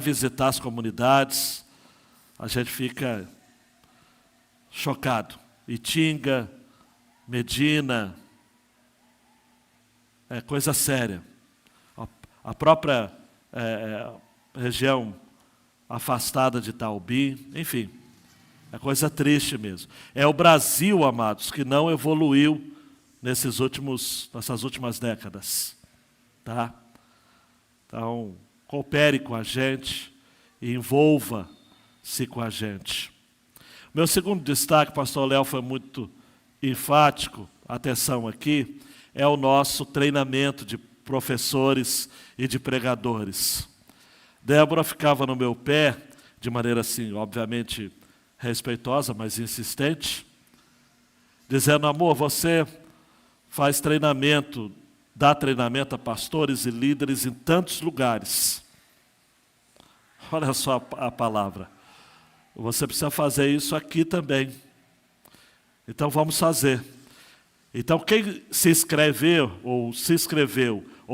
visitar as comunidades, a gente fica chocado. Itinga, Medina, é coisa séria. A própria região afastada de Taubi, enfim, é coisa triste mesmo. É o Brasil, amados, que não evoluiu nessas últimas décadas. Tá? Então, coopere com a gente e envolva-se com a gente. Meu segundo destaque, pastor Léo foi muito enfático, atenção aqui, é o nosso treinamento de professores e de pregadores. Débora ficava no meu pé, de maneira assim, obviamente respeitosa, mas insistente, dizendo: amor, você faz treinamento, dá treinamento a pastores e líderes em tantos lugares. Olha só a palavra. Você precisa fazer isso aqui também. Então vamos fazer. Então quem se inscreveu, ou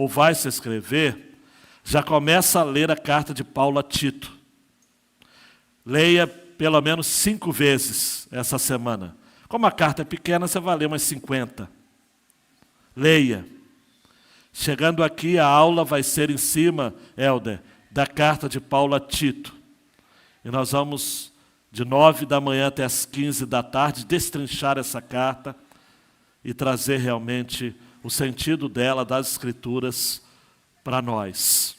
vai se inscrever, já começa a ler a carta de Paulo a Tito. Leia pelo menos 5 vezes essa semana. Como a carta é pequena, você vai ler umas 50. Leia. Chegando aqui, a aula vai ser em cima, Helder, da carta de Paulo a Tito. E nós vamos, de 9 da manhã até as 15 da tarde, destrinchar essa carta e trazer realmente o sentido dela, das Escrituras, para nós.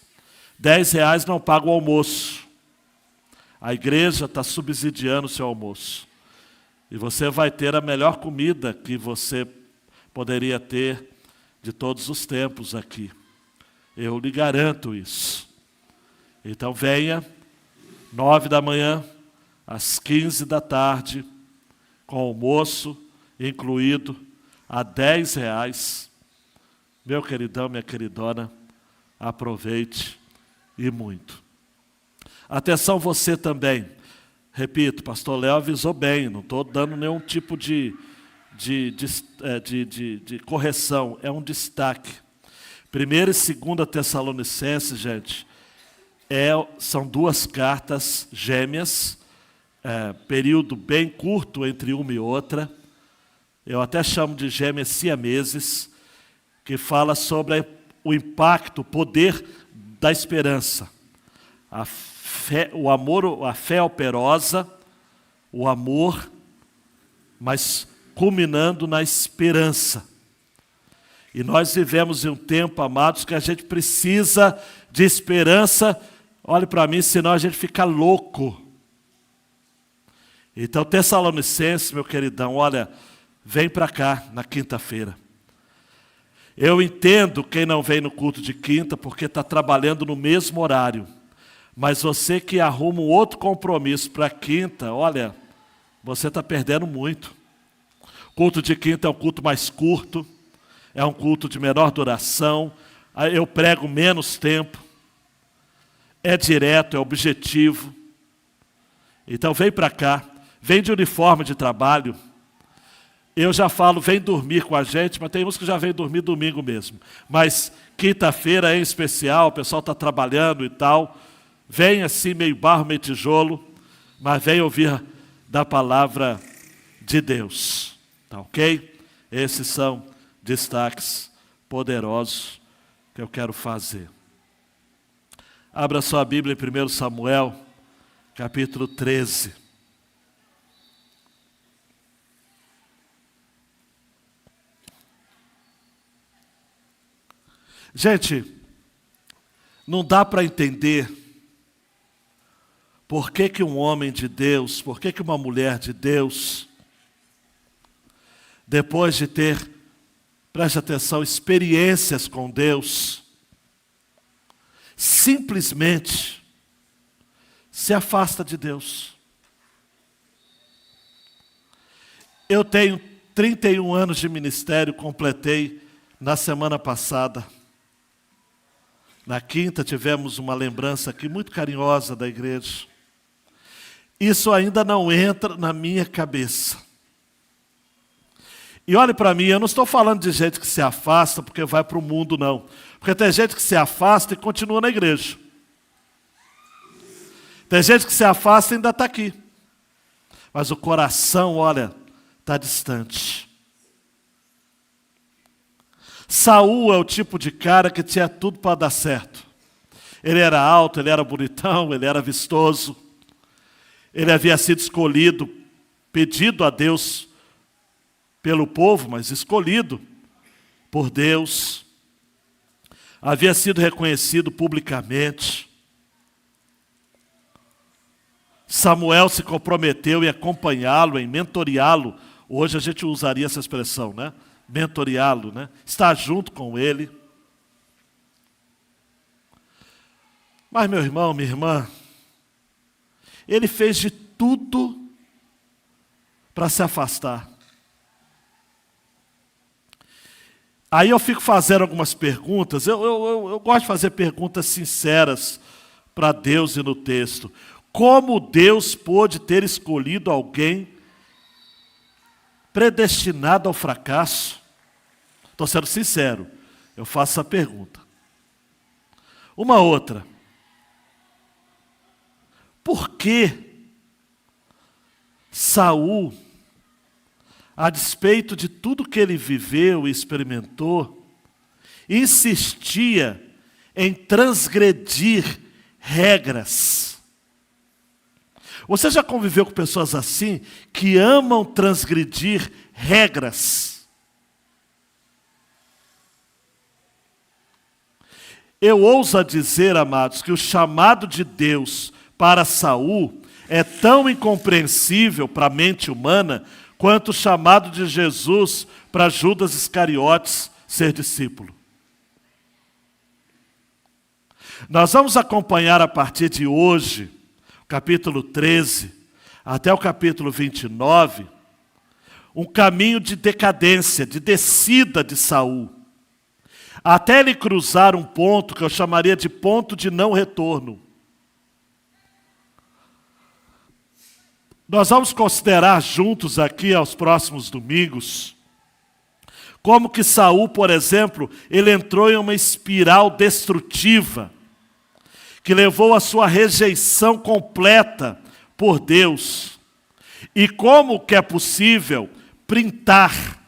R$10 não paga o almoço. A igreja está subsidiando o seu almoço. E você vai ter a melhor comida que você poderia ter de todos os tempos aqui. Eu lhe garanto isso. Então venha, 9 da manhã, às 15 da tarde, com almoço incluído, a R$10. Meu queridão, minha queridona, aproveite e muito. Atenção você também. Repito, pastor Léo avisou bem, não estou dando nenhum tipo de correção, é um destaque. 1ª e 2ª Tessalonicenses, gente, são 2 cartas gêmeas, período bem curto entre uma e outra. Eu até chamo de gêmeas siameses, que fala sobre o impacto, o poder da esperança. A fé, o amor, a fé operosa, o amor, mas culminando na esperança. E nós vivemos em um tempo, amados, que a gente precisa de esperança. Olhe para mim, senão a gente fica louco. Então, Tessalonicenses, meu queridão, olha, vem para cá na quinta-feira. Eu entendo quem não vem no culto de quinta, porque está trabalhando no mesmo horário. Mas você que arruma um outro compromisso para quinta, olha, você está perdendo muito. Culto de quinta é um culto mais curto, é um culto de menor duração, eu prego menos tempo, é direto, é objetivo. Então vem para cá, vem de uniforme de trabalho. Eu já falo, vem dormir com a gente, mas tem uns que já vêm dormir domingo mesmo. Mas quinta-feira em especial, o pessoal está trabalhando e tal. Vem assim, meio barro, meio tijolo, mas vem ouvir da palavra de Deus. Tá ok? Esses são destaques poderosos que eu quero fazer. Abra sua Bíblia em 1 Samuel, capítulo 13. Gente, não dá para entender por que um homem de Deus, por que uma mulher de Deus, depois de ter, preste atenção, experiências com Deus, simplesmente se afasta de Deus. Eu tenho 31 anos de ministério, completei na semana passada. Na quinta tivemos uma lembrança aqui muito carinhosa da igreja. Isso ainda não entra na minha cabeça. E olhe para mim, eu não estou falando de gente que se afasta porque vai para o mundo, não. Porque tem gente que se afasta e continua na igreja. Tem gente que se afasta e ainda está aqui. Mas o coração, olha, está distante. Saul é o tipo de cara que tinha tudo para dar certo. Ele era alto, ele era bonitão, ele era vistoso. Ele havia sido escolhido, pedido a Deus pelo povo, mas escolhido por Deus. Havia sido reconhecido publicamente. Samuel se comprometeu em acompanhá-lo, em mentoreá-lo. Hoje a gente usaria essa expressão, né? Mentoreá-lo, né? Estar junto com ele. Mas, meu irmão, minha irmã, ele fez de tudo para se afastar. Aí eu fico fazendo algumas perguntas. Eu gosto de fazer perguntas sinceras para Deus e no texto. Como Deus pôde ter escolhido alguém predestinado ao fracasso? Estou sendo sincero, eu faço essa pergunta. Uma outra. Por que Saul, a despeito de tudo que ele viveu e experimentou, insistia em transgredir regras? Você já conviveu com pessoas assim, que amam transgredir regras? Eu ouso dizer, amados, que o chamado de Deus para Saul é tão incompreensível para a mente humana quanto o chamado de Jesus para Judas Iscariotes ser discípulo. Nós vamos acompanhar a partir de hoje, capítulo 13, até o capítulo 29, um caminho de decadência, de descida de Saul, até ele cruzar um ponto que eu chamaria de ponto de não retorno. Nós vamos considerar juntos aqui aos próximos domingos, como que Saul, por exemplo, ele entrou em uma espiral destrutiva, que levou à sua rejeição completa por Deus. E como que é possível printar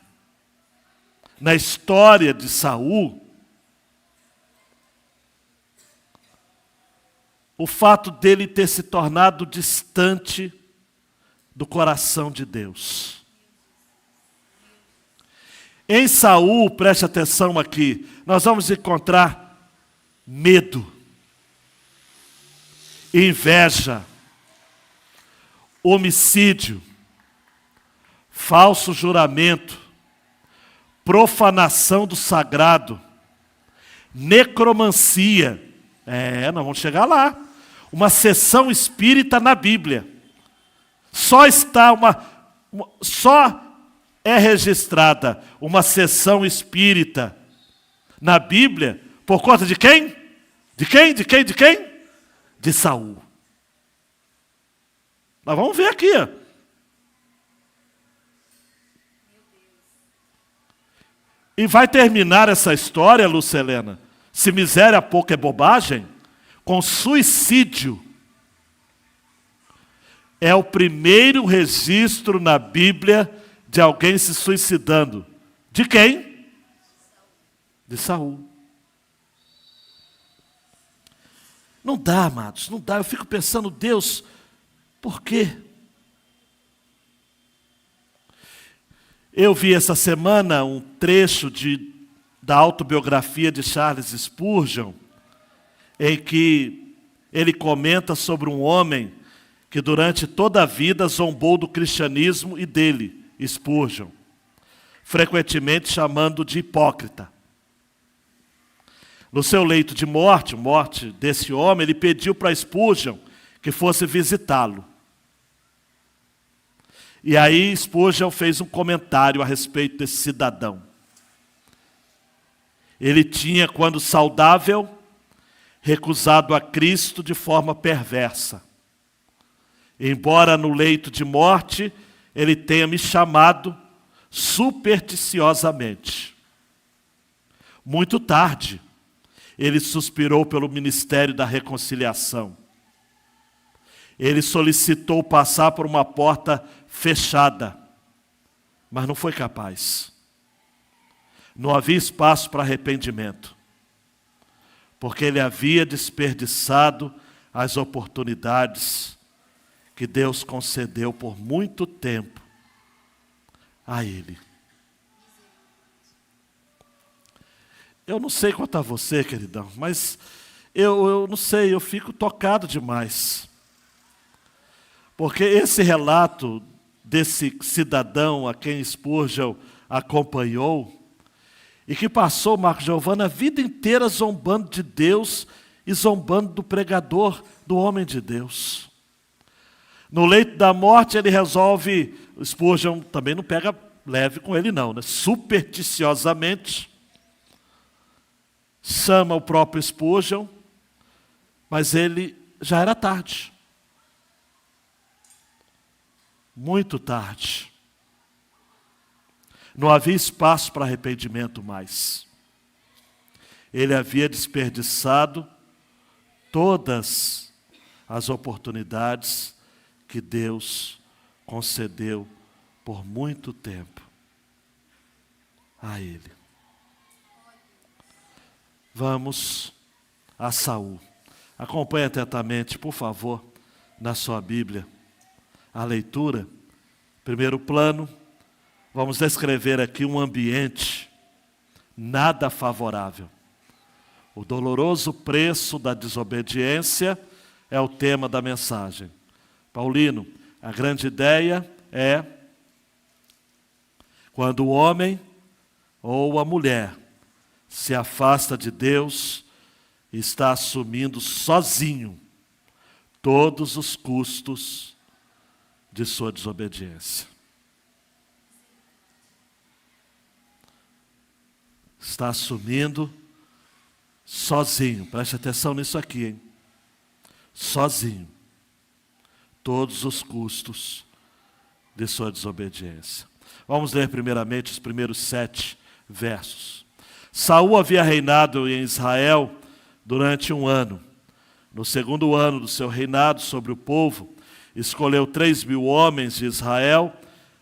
na história de Saul o fato dele ter se tornado distante do coração de Deus. Em Saul, preste atenção aqui, nós vamos encontrar medo, inveja, homicídio, falso juramento, profanação do sagrado, necromancia. Nós vamos chegar lá. Uma sessão espírita na Bíblia. Só é registrada uma sessão espírita na Bíblia por conta de quem? De quem? De Saul. Nós vamos ver aqui. E vai terminar essa história, Lucelena, se miséria pouco é bobagem, com suicídio. É o primeiro registro na Bíblia de alguém se suicidando. De quem? De Saul. Não dá, amados, não dá. Eu fico pensando, Deus, por quê? Eu vi essa semana um trecho da autobiografia de Charles Spurgeon, em que ele comenta sobre um homem que durante toda a vida zombou do cristianismo e dele, Spurgeon, frequentemente chamando de hipócrita. No seu leito de morte desse homem, ele pediu para Spurgeon que fosse visitá-lo. E aí Spurgeon fez um comentário a respeito desse cidadão. Ele tinha, quando saudável, recusado a Cristo de forma perversa. Embora no leito de morte, ele tenha me chamado supersticiosamente. Muito tarde, ele suspirou pelo ministério da reconciliação. Ele solicitou passar por uma porta fechada, mas não foi capaz. Não havia espaço para arrependimento, porque ele havia desperdiçado as oportunidades que Deus concedeu por muito tempo a ele. Eu não sei quanto a você, queridão, mas eu não sei, eu fico tocado demais. Porque esse relato desse cidadão a quem Spurgeon acompanhou, e que passou, Marco Giovanna, a vida inteira zombando de Deus e zombando do pregador, do homem de Deus. No leito da morte ele resolve, Spurgeon também não pega leve com ele não, né? Supersticiosamente, chama o próprio Spurgeon, mas ele já era tarde. Muito tarde. Não havia espaço para arrependimento mais. Ele havia desperdiçado todas as oportunidades que Deus concedeu por muito tempo a ele. Vamos a Saul. Acompanhe atentamente, por favor, na sua Bíblia, a leitura. Primeiro plano, vamos descrever aqui um ambiente nada favorável. O doloroso preço da desobediência é o tema da mensagem. Paulino, a grande ideia é quando o homem ou a mulher se afasta de Deus e está assumindo sozinho todos os custos de sua desobediência. Está assumindo sozinho, preste atenção nisso aqui, hein? Sozinho, todos os custos de sua desobediência. Vamos ler primeiramente os primeiros 7 versos. Saul havia reinado em Israel durante 1 ano. No 2º ano do seu reinado sobre o povo, escolheu 3.000 homens de Israel,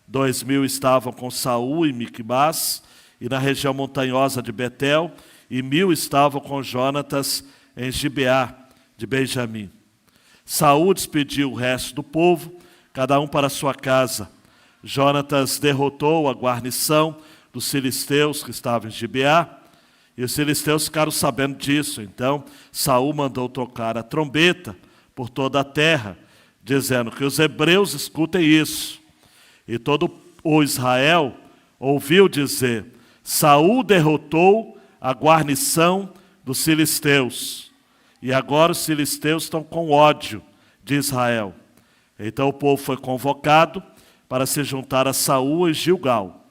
2.000 estavam com Saul em Miquimás e na região montanhosa de Betel, e 1.000 estavam com Jonatas em Gibeá de Benjamim. Saul despediu o resto do povo, cada um para sua casa. Jonatas derrotou a guarnição dos filisteus que estavam em Gibeá, e os filisteus ficaram sabendo disso. Então Saul mandou tocar a trombeta por toda a terra, dizendo que os hebreus escutem isso. E todo o Israel ouviu dizer: Saul derrotou a guarnição dos filisteus, e agora os filisteus estão com ódio de Israel. Então o povo foi convocado para se juntar a Saul em Gilgal.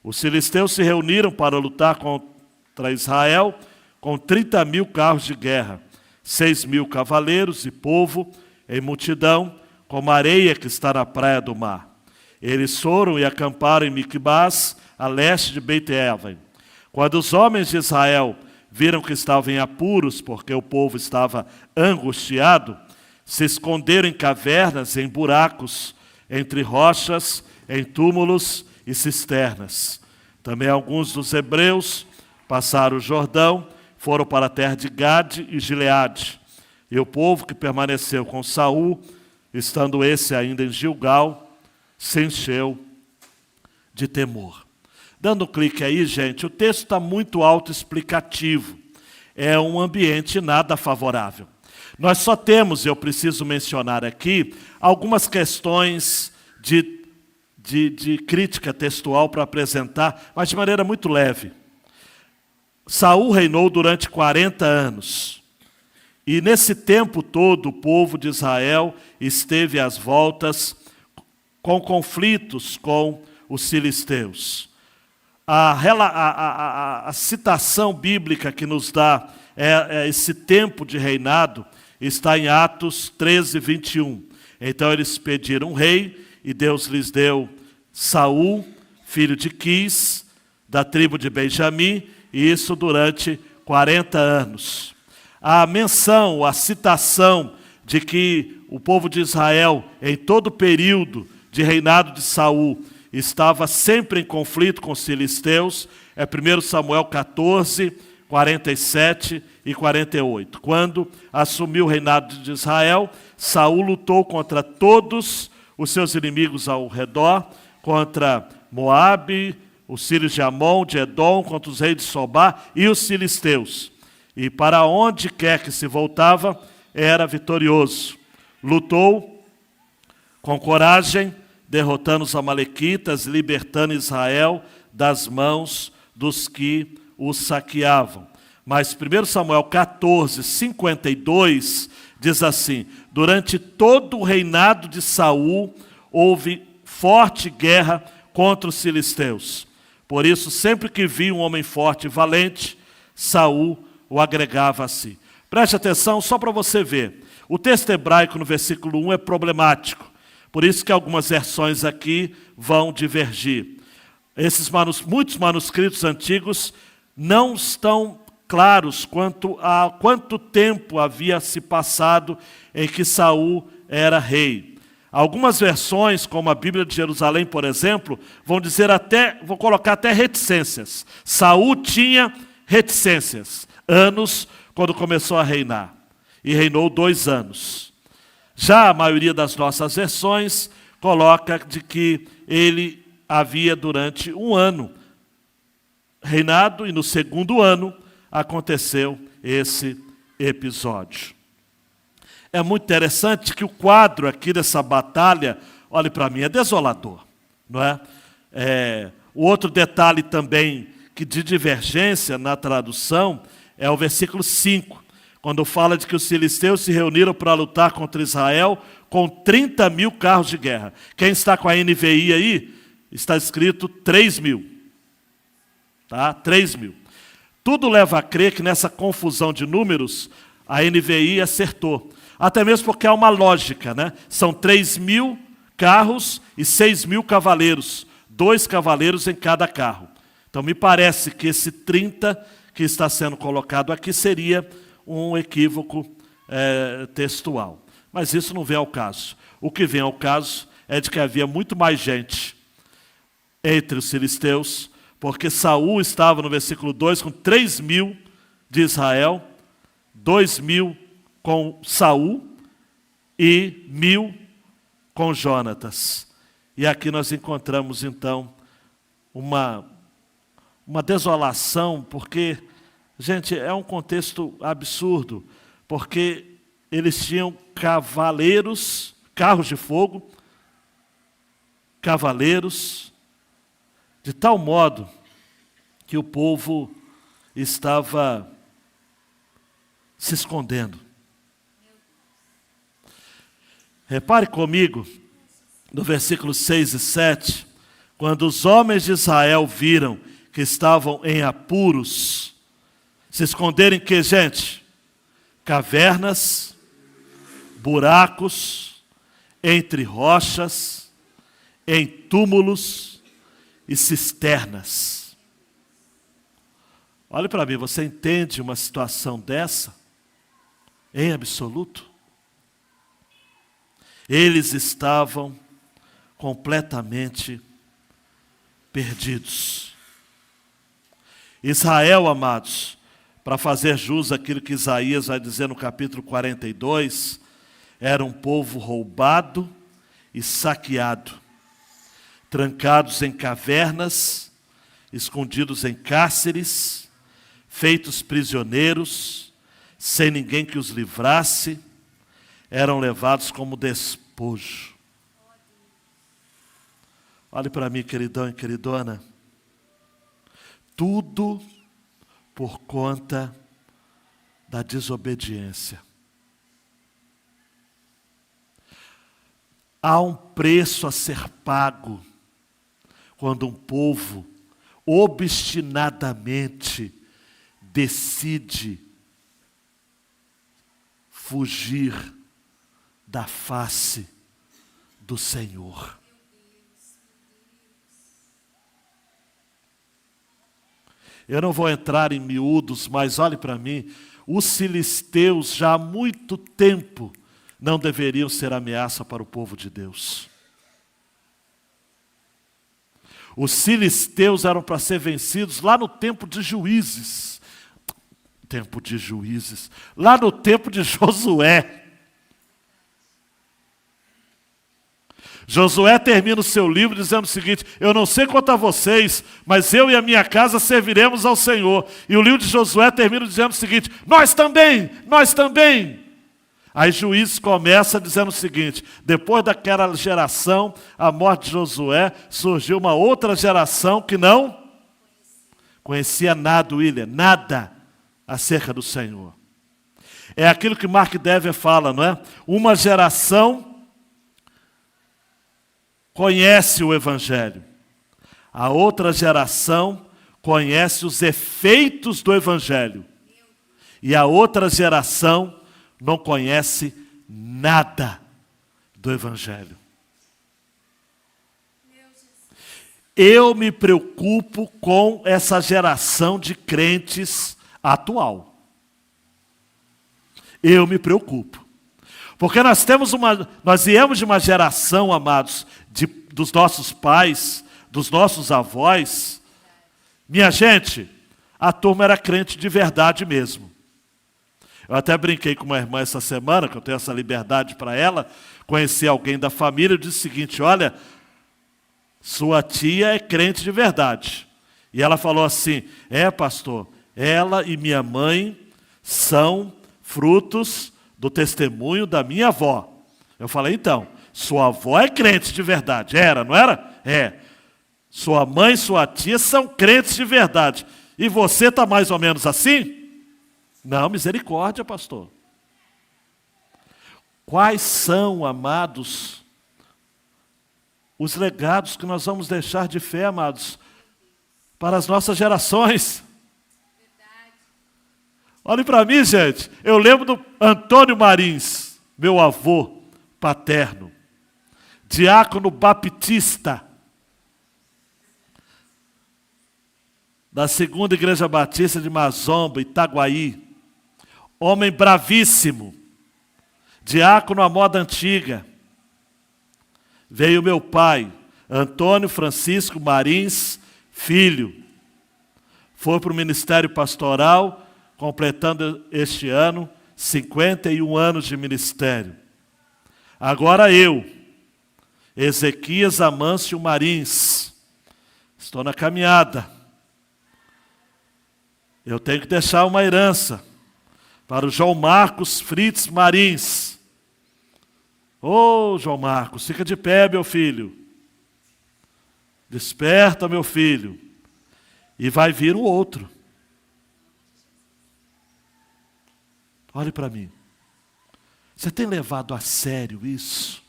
Os filisteus se reuniram para lutar contra Israel com 30.000 carros de guerra, 6.000 cavaleiros e povo em multidão, como a areia que está na praia do mar. Eles foram e acamparam em Miquimás, a leste de Beit-Aven. Quando os homens de Israel viram que estavam em apuros, porque o povo estava angustiado, se esconderam em cavernas, em buracos, entre rochas, em túmulos e cisternas. Também alguns dos hebreus passaram o Jordão, foram para a terra de Gade e Gileade. E o povo que permaneceu com Saul, estando esse ainda em Gilgal, se encheu de temor. Dando um clique aí, gente, o texto está muito autoexplicativo. É um ambiente nada favorável. Nós só temos, eu preciso mencionar aqui, algumas questões de crítica textual para apresentar, mas de maneira muito leve. Saul reinou durante 40 anos. E nesse tempo todo, o povo de Israel esteve às voltas com conflitos com os filisteus. A citação bíblica que nos dá esse tempo de reinado está em Atos 13, 21. Então eles pediram um rei e Deus lhes deu Saul, filho de Quis, da tribo de Benjamim, e isso durante 40 anos. A menção, a citação de que o povo de Israel, em todo o período de reinado de Saul, estava sempre em conflito com os filisteus, é 1 Samuel 14, 47 e 48. Quando assumiu o reinado de Israel, Saul lutou contra todos os seus inimigos ao redor, contra Moabe, os filhos de Amon, de Edom, contra os reis de Sobá e os filisteus. E para onde quer que se voltava, era vitorioso. Lutou com coragem, derrotando os amalequitas, libertando Israel das mãos dos que os saqueavam. Mas 1 Samuel 14, 52 diz assim: durante todo o reinado de Saul houve forte guerra contra os filisteus. Por isso, sempre que via um homem forte e valente, Saul o agregava a si. Preste atenção só para você ver. O texto hebraico no versículo 1 é problemático. Por isso que algumas versões aqui vão divergir. Muitos manuscritos antigos não estão claros quanto a quanto tempo havia se passado em que Saul era rei. Algumas versões, como a Bíblia de Jerusalém, por exemplo, vão dizer vou colocar até reticências. Saul tinha reticências, anos, quando começou a reinar. E reinou 2 anos. Já a maioria das nossas versões coloca de que ele havia durante 1 ano reinado e no 2º ano aconteceu esse episódio. É muito interessante que o quadro aqui dessa batalha, olhe para mim, é desolador, não é? O outro detalhe também que de divergência na tradução é o versículo 5, quando fala de que os filisteus se reuniram para lutar contra Israel com 30 mil carros de guerra. Quem está com a NVI aí, está escrito 3 mil. Tá? 3 mil. Tudo leva a crer que nessa confusão de números, a NVI acertou. Até mesmo porque há uma lógica, né? São 3 mil carros e 6 mil cavaleiros. 2 cavaleiros em cada carro. Então me parece que esse 30 que está sendo colocado aqui seria um equívoco textual. Mas isso não vem ao caso. O que vem ao caso é de que havia muito mais gente entre os filisteus, porque Saul estava no versículo 2 com 3 mil de Israel, 2 mil com Saul e 1.000 com Jonatas. E aqui nós encontramos então uma desolação, porque, gente, é um contexto absurdo, porque eles tinham cavaleiros, carros de fogo, cavaleiros, de tal modo que o povo estava se escondendo. Repare comigo, no versículo 6 e 7, quando os homens de Israel viram que estavam em apuros, se esconderem que, gente? Cavernas, buracos, entre rochas, em túmulos e cisternas. Olhe para mim, você entende uma situação dessa? Em absoluto? Eles estavam completamente perdidos. Israel, amados, para fazer jus àquilo que Isaías vai dizer no capítulo 42, era um povo roubado e saqueado, trancados em cavernas, escondidos em cárceres, feitos prisioneiros, sem ninguém que os livrasse, eram levados como despojo. Olhe para mim, queridão e queridona. Tudo por conta da desobediência. Há um preço a ser pago quando um povo obstinadamente decide fugir da face do Senhor. Eu não vou entrar em miúdos, mas olhe para mim, os filisteus já há muito tempo não deveriam ser ameaça para o povo de Deus. Os filisteus eram para ser vencidos lá no tempo de Juízes. Tempo de Juízes. Lá no tempo de Josué. Josué termina o seu livro dizendo o seguinte: eu não sei quanto a vocês, mas eu e a minha casa serviremos ao Senhor. E o livro de Josué termina dizendo o seguinte: nós também, nós também. Aí Juízes começa dizendo o seguinte: depois daquela geração, a morte de Josué, surgiu uma outra geração que não conhecia nada, William, nada acerca do Senhor. É aquilo que Mark Dever fala, não é? Uma geração conhece o Evangelho. A outra geração conhece os efeitos do Evangelho. E a outra geração não conhece nada do Evangelho. Eu me preocupo com essa geração de crentes atual. Eu me preocupo. Porque nós viemos de uma geração, amados, dos nossos pais, dos nossos avós. Minha gente, a turma era crente de verdade mesmo. Eu até brinquei com uma irmã essa semana, que eu tenho essa liberdade para ela, conheci alguém da família, eu disse o seguinte: olha, sua tia é crente de verdade. E ela falou assim: pastor, ela e minha mãe são frutos do testemunho da minha avó. Eu falei: então, sua avó é crente de verdade. Era, não era? É. Sua mãe e sua tia são crentes de verdade. E você está mais ou menos assim? Não, misericórdia, pastor. Quais são, amados, os legados que nós vamos deixar de fé, amados, para as nossas gerações? Olhe para mim, gente. Eu lembro do Antônio Marins, meu avô paterno, diácono baptista da Segunda Igreja Batista de Mazomba, Itaguaí. Homem bravíssimo, diácono à moda antiga. Veio meu pai, Antônio Francisco Marins Filho. Foi para o ministério pastoral, completando este ano 51 anos de ministério. Agora eu, Ezequias Amâncio Marins, estou na caminhada. Eu tenho que deixar uma herança para o João Marcos Fritz Marins. Ô, João Marcos, fica de pé, meu filho. Desperta, meu filho. E vai vir o outro. Olhe para mim. Você tem levado a sério isso?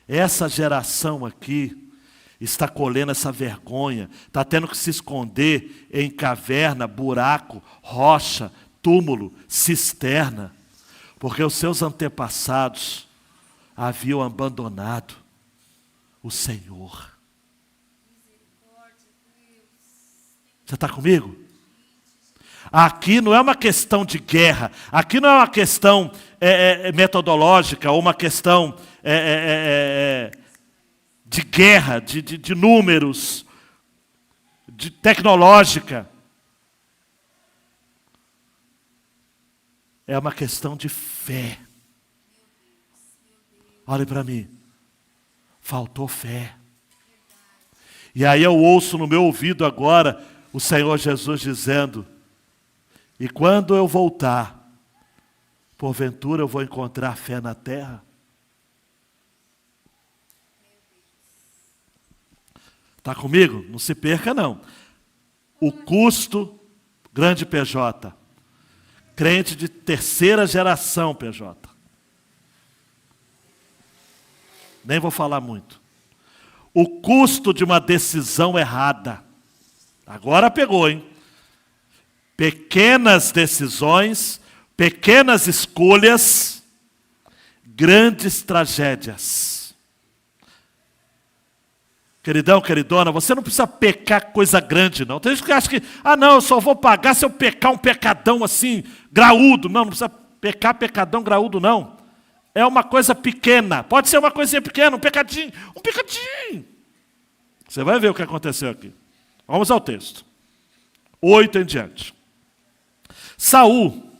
Essa geração aqui está colhendo essa vergonha, está tendo que se esconder em caverna, buraco, rocha, túmulo, cisterna, porque os seus antepassados haviam abandonado o Senhor. Você está comigo? Aqui não é uma questão de guerra, aqui não é uma questão metodológica, ou uma questão de guerra, de números, de tecnológica. É uma questão de fé. Olhe para mim. Faltou fé. E aí eu ouço no meu ouvido agora o Senhor Jesus dizendo: e quando eu voltar, porventura eu vou encontrar fé na terra? Está comigo? Não se perca não. O custo, grande PJ. Crente de terceira geração, PJ. Nem vou falar muito. O custo de uma decisão errada. Agora pegou, hein? Pequenas decisões, pequenas escolhas, grandes tragédias. Queridão, queridona, você não precisa pecar coisa grande, não. Tem gente que acha que, não, eu só vou pagar se eu pecar um pecadão assim, graúdo. Não, não precisa pecar pecadão graúdo, não. é uma coisa pequena. Pode ser uma coisinha pequena, um pecadinho, um pecadinho. Você vai ver o que aconteceu aqui. Vamos ao texto. 8 em diante. Saul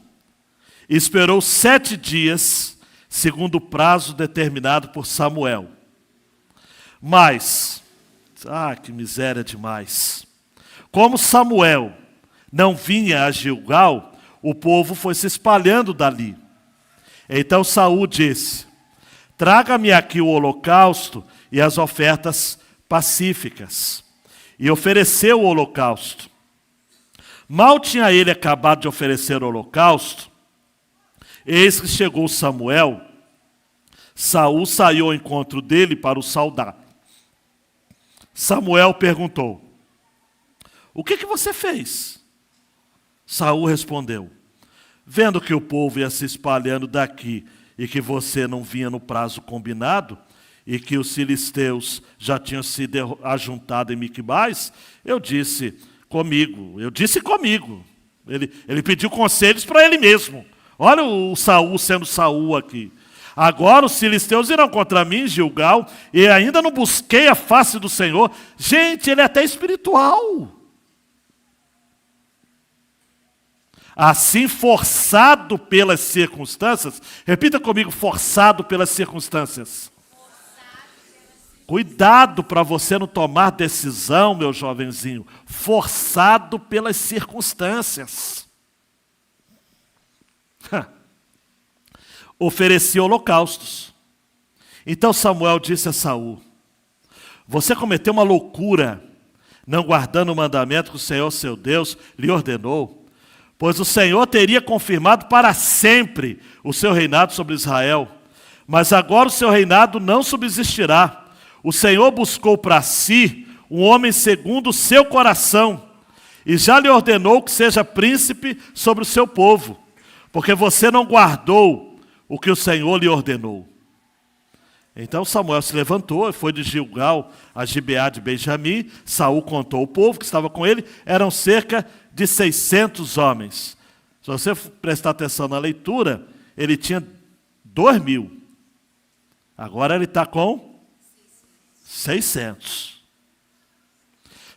esperou 7 dias, segundo o prazo determinado por Samuel. Mas, que miséria demais. Como Samuel não vinha a Gilgal, o povo foi se espalhando dali. Então Saul disse: traga-me aqui o holocausto e as ofertas pacíficas. E ofereceu o holocausto. Mal tinha ele acabado de oferecer o holocausto, eis que chegou Samuel. Saul saiu ao encontro dele para o saudar. Samuel perguntou: o que você fez? Saul respondeu: vendo que o povo ia se espalhando daqui e que você não vinha no prazo combinado, e que os filisteus já tinham sido ajuntados em Miquimais, eu disse comigo. Ele pediu conselhos para ele mesmo. Olha o Saul sendo Saul aqui. Agora os filisteus irão contra mim, Gilgal, e ainda não busquei a face do Senhor. Gente, ele é até espiritual. Assim, forçado pelas circunstâncias, repita comigo: forçado pelas circunstâncias. Cuidado para você não tomar decisão, meu jovenzinho, forçado pelas circunstâncias. Oferecia holocaustos. Então Samuel disse a Saul: você cometeu uma loucura, não guardando o mandamento que o Senhor, seu Deus, lhe ordenou, pois o Senhor teria confirmado para sempre o seu reinado sobre Israel. Mas agora o seu reinado não subsistirá. O Senhor buscou para si um homem segundo o seu coração, e já lhe ordenou que seja príncipe sobre o seu povo, porque você não guardou o que o Senhor lhe ordenou. Então Samuel se levantou e foi de Gilgal a Gibeá de Benjamim. Saul contou o povo que estava com ele, eram cerca de 600 homens. Se você prestar atenção na leitura, ele tinha 2.000. Agora ele está com 600.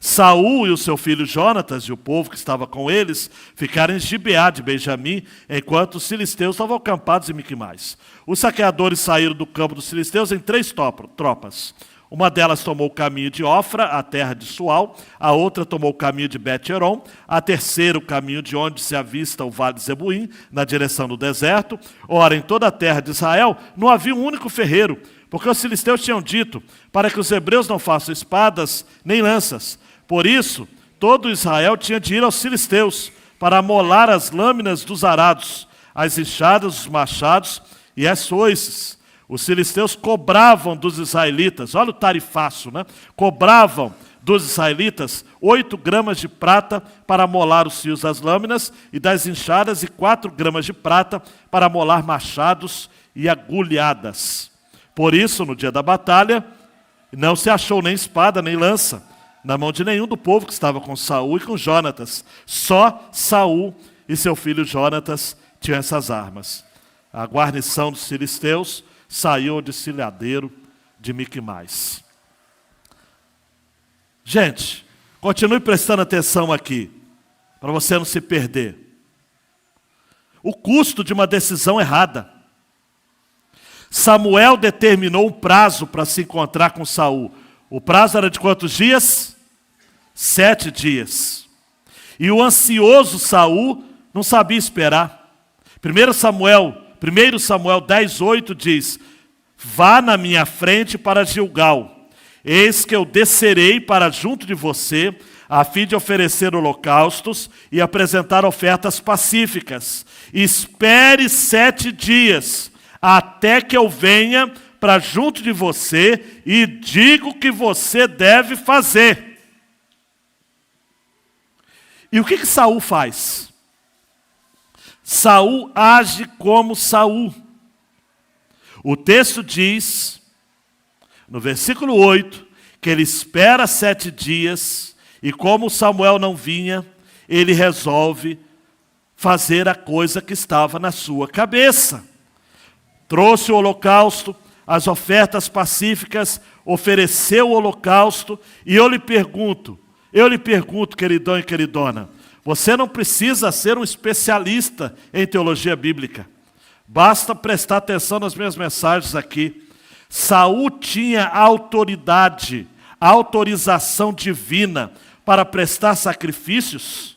Saul e o seu filho Jonatas e o povo que estava com eles ficaram em Gibeá de Benjamim, enquanto os filisteus estavam acampados em Miquimais. Os saqueadores saíram do campo dos filisteus em 3 tropas. Uma delas tomou o caminho de Ofra, a terra de Sual, a outra tomou o caminho de Bet-Heron, a terceira o caminho de onde se avista o vale de Zebuim, na direção do deserto. Ora, em toda a terra de Israel não havia um único ferreiro, porque os filisteus tinham dito para que os hebreus não façam espadas nem lanças. Por isso, todo Israel tinha de ir aos filisteus para amolar as lâminas dos arados, as enxadas, os machados e as foices. Os filisteus cobravam dos israelitas, olha o tarifaço, né? Cobravam dos israelitas 8 gramas de prata para amolar os fios das lâminas e das enxadas, e 4 gramas de prata para amolar machados e agulhadas. Por isso, no dia da batalha, não se achou nem espada nem lança na mão de nenhum do povo que estava com Saul e com Jonatas. Só Saul e seu filho Jonatas tinham essas armas. A guarnição dos filisteus saiu ao desfiladeiro de Miquimais. Gente, continue prestando atenção aqui, para você não se perder. O custo de uma decisão errada. Samuel determinou um prazo para se encontrar com Saul. O prazo era de quantos dias? 7 dias. E o ansioso Saul não sabia esperar. 1 Samuel 10:8 diz: vá na minha frente para Gilgal. Eis que eu descerei para junto de você, a fim de oferecer holocaustos e apresentar ofertas pacíficas. Espere 7 dias, até que eu venha para junto de você e digo o que você deve fazer. E o que Saul faz? Saul age como Saul. O texto diz, no versículo 8, que ele espera 7 dias, e como Samuel não vinha, ele resolve fazer a coisa que estava na sua cabeça. trouxe o holocausto, as ofertas pacíficas, ofereceu o holocausto, e eu lhe pergunto, queridão e queridona, você não precisa ser um especialista em teologia bíblica, basta prestar atenção nas minhas mensagens aqui. Saul tinha autoridade, autorização divina para prestar sacrifícios?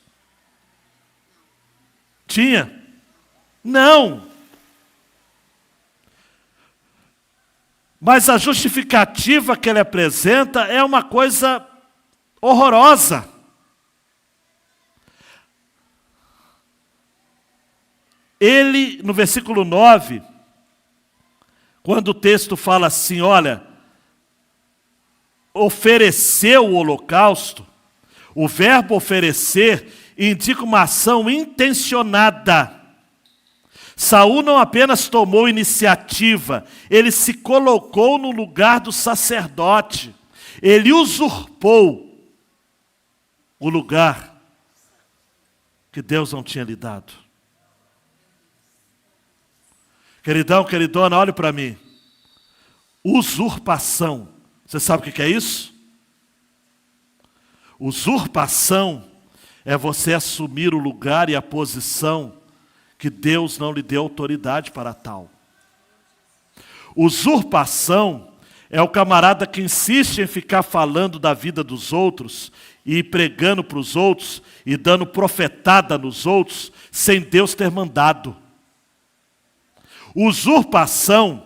Tinha? Não. Mas a justificativa que ele apresenta é uma coisa horrorosa. Ele, no versículo 9, quando o texto fala assim, olha, ofereceu o holocausto, o verbo oferecer indica uma ação intencionada. Saul não apenas tomou iniciativa, ele se colocou no lugar do sacerdote. Ele usurpou o lugar que Deus não tinha lhe dado. Queridão, queridona, olhe para mim. Usurpação. Você sabe o que é isso? Usurpação é você assumir o lugar e a posição que Deus não lhe deu autoridade para tal. Usurpação é o camarada que insiste em ficar falando da vida dos outros e pregando para os outros e dando profetada nos outros sem Deus ter mandado. Usurpação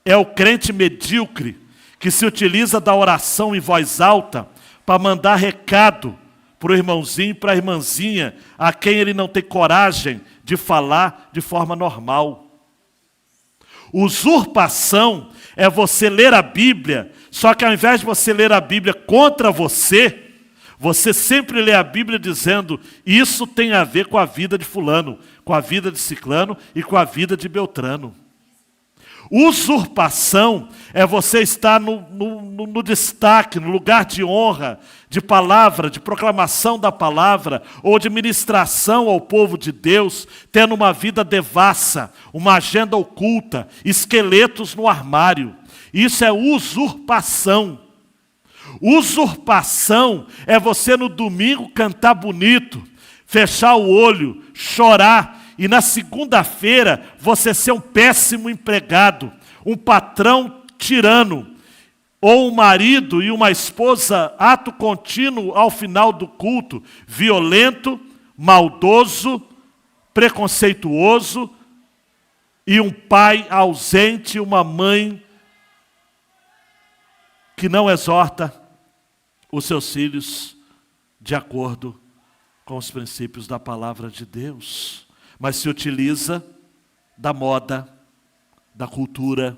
é o crente medíocre que se utiliza da oração em voz alta para mandar recado para o irmãozinho e para a irmãzinha a quem ele não tem coragem de falar de forma normal. Usurpação é você ler a Bíblia, só que ao invés de você ler a Bíblia contra você, você sempre lê a Bíblia dizendo, isso tem a ver com a vida de fulano, com a vida de ciclano e com a vida de beltrano. Usurpação é você estar no destaque, no lugar de honra, de palavra, de proclamação da palavra, ou de ministração ao povo de Deus, tendo uma vida devassa, uma agenda oculta, esqueletos no armário. Isso é usurpação. Usurpação é você no domingo cantar bonito, fechar o olho, chorar, e na segunda-feira você ser um péssimo empregado, um patrão tirano, ou um marido e uma esposa, ato contínuo ao final do culto, violento, maldoso, preconceituoso, e um pai ausente, uma mãe que não exorta os seus filhos de acordo com os princípios da palavra de Deus, mas se utiliza da moda, da cultura,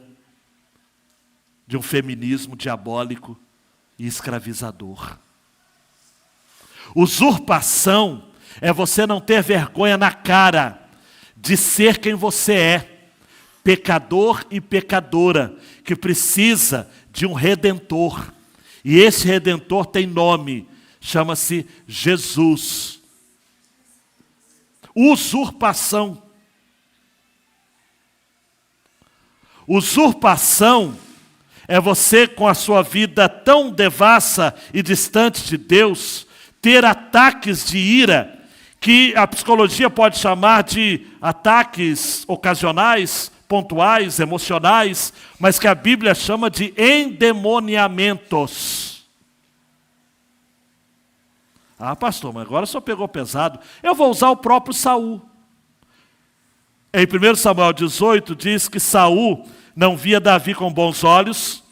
de um feminismo diabólico e escravizador. Usurpação é você não ter vergonha na cara de ser quem você é, pecador e pecadora, que precisa de um redentor. E esse redentor tem nome, chama-se Jesus. Usurpação. Usurpação é você, com a sua vida tão devassa e distante de Deus, ter ataques de ira, que a psicologia pode chamar de ataques ocasionais, pontuais, emocionais, mas que a Bíblia chama de endemoniamentos. Ah, pastor, mas agora só pegou pesado. Eu vou usar o próprio Saul. Em 1 Samuel 18 diz que Saul não via Davi com bons olhos,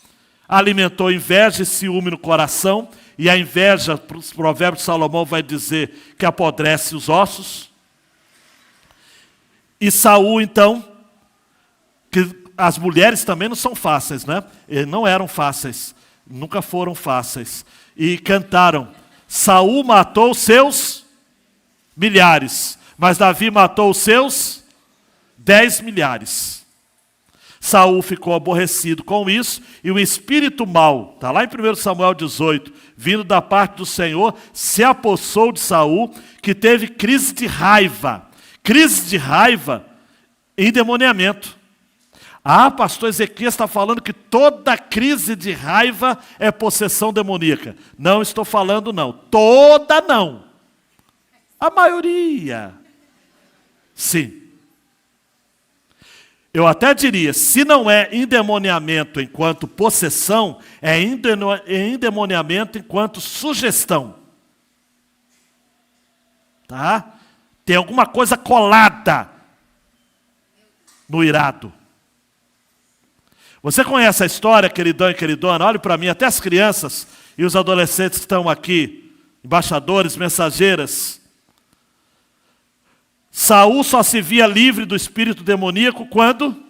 alimentou inveja e ciúme no coração, e a inveja, os provérbios de Salomão vai dizer que apodrece os ossos. E Saul, então, que as mulheres também não são fáceis, né? Não eram fáceis, nunca foram fáceis. E cantaram, Saul matou seus milhares, mas Davi matou os seus 10 milhares. Saul ficou aborrecido com isso, e o espírito mau, está lá em 1 Samuel 18, vindo da parte do Senhor, se apossou de Saul, que teve crise de raiva. Crise de raiva, endemoniamento. Ah, pastor Ezequias está falando que toda crise de raiva é possessão demoníaca. Não estou falando não. Toda não. A maioria. Sim. Eu até diria, se não é endemoniamento enquanto possessão, é endemoniamento enquanto sugestão. Tá? Tem alguma coisa colada no irado. Você conhece a história, queridão e queridona? Olhe para mim, até as crianças e os adolescentes que estão aqui, embaixadores, mensageiras. Saul só se via livre do espírito demoníaco quando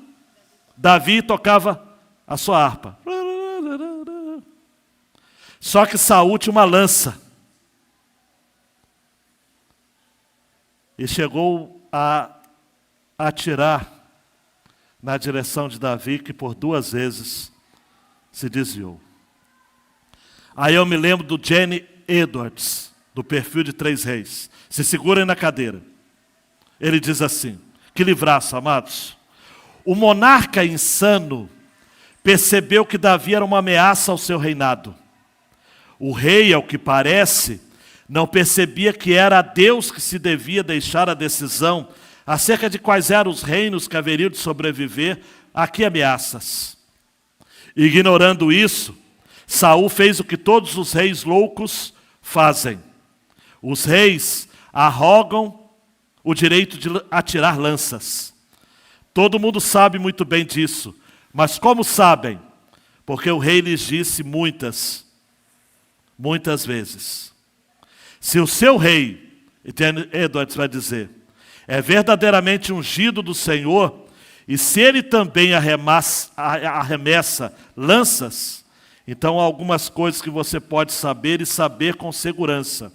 Davi tocava a sua harpa. Só que Saul tinha uma lança. E chegou a atirar na direção de Davi, que por 2 vezes se desviou. Aí eu me lembro do Jenny Edwards, do Perfil de 3 Reis. Se segurem na cadeira. Ele diz assim, que livraço, amados. O monarca insano percebeu que Davi era uma ameaça ao seu reinado. O rei, ao que parece, não percebia que era a Deus que se devia deixar a decisão acerca de quais eram os reinos que haveriam de sobreviver a que ameaças. Ignorando isso, Saul fez o que todos os reis loucos fazem. Os reis arrogam o direito de atirar lanças. Todo mundo sabe muito bem disso. Mas como sabem? Porque o rei lhes disse muitas vezes. Se o seu rei, Edwards vai dizer, é verdadeiramente ungido do Senhor, e se ele também arremessa lanças, então há algumas coisas que você pode saber e saber com segurança.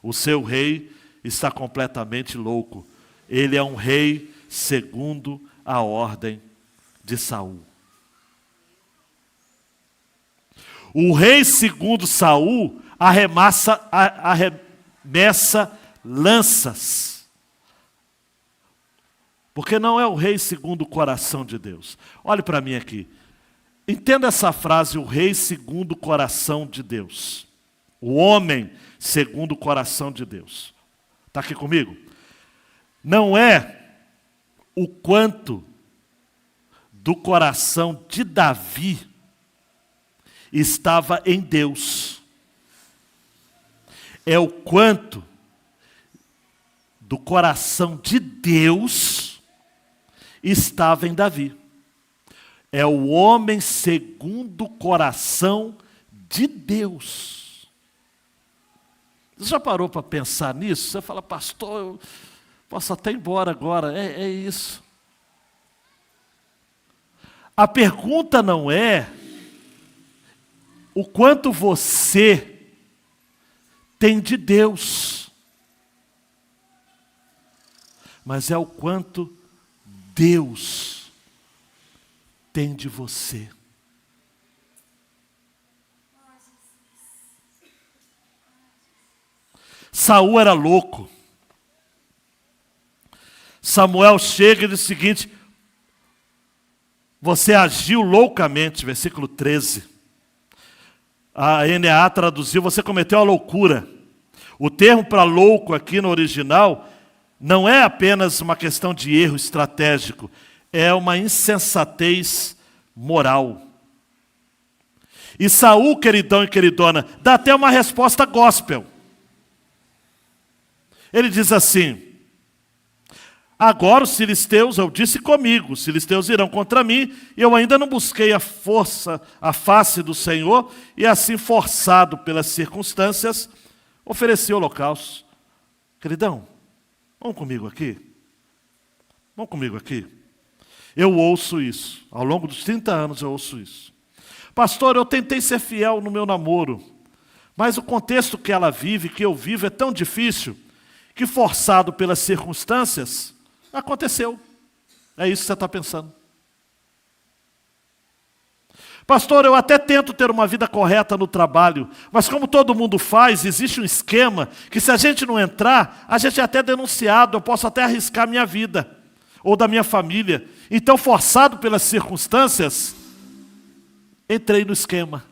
O seu rei está completamente louco. Ele é um rei segundo a ordem de Saul. O rei segundo Saul arremessa lanças. Porque não é o rei segundo o coração de Deus. Olhe para mim aqui. Entenda essa frase, o rei segundo o coração de Deus. O homem segundo o coração de Deus. Está aqui comigo? Não é o quanto do coração de Davi estava em Deus. É o quanto do coração de Deus estava em Davi. É o homem segundo o coração de Deus. Você já parou para pensar nisso? Você fala, pastor, eu posso até ir embora agora. É isso. A pergunta não é o quanto você tem de Deus, mas é o quanto Deus tem de você. Saul era louco. Samuel chega e diz o seguinte: você agiu loucamente, versículo 13. A NA traduziu, você cometeu a loucura. O termo para louco aqui no original não é apenas uma questão de erro estratégico, é uma insensatez moral. E Saul, queridão e queridona, dá até uma resposta gospel. Ele diz assim: agora os filisteus, eu disse comigo, os filisteus irão contra mim, e eu ainda não busquei a face do Senhor, e assim forçado pelas circunstâncias, ofereci holocausto. Queridão, vamos comigo aqui? Vamos comigo aqui? Eu ouço isso, ao longo dos 30 anos eu ouço isso. Pastor, eu tentei ser fiel no meu namoro, mas o contexto que ela vive, que eu vivo, é tão difícil, que forçado pelas circunstâncias, aconteceu. É isso que você está pensando. Pastor, eu até tento ter uma vida correta no trabalho, mas como todo mundo faz, existe um esquema que se a gente não entrar, a gente é até denunciado, eu posso até arriscar minha vida. ou da minha família. Então, forçado pelas circunstâncias, entrei no esquema.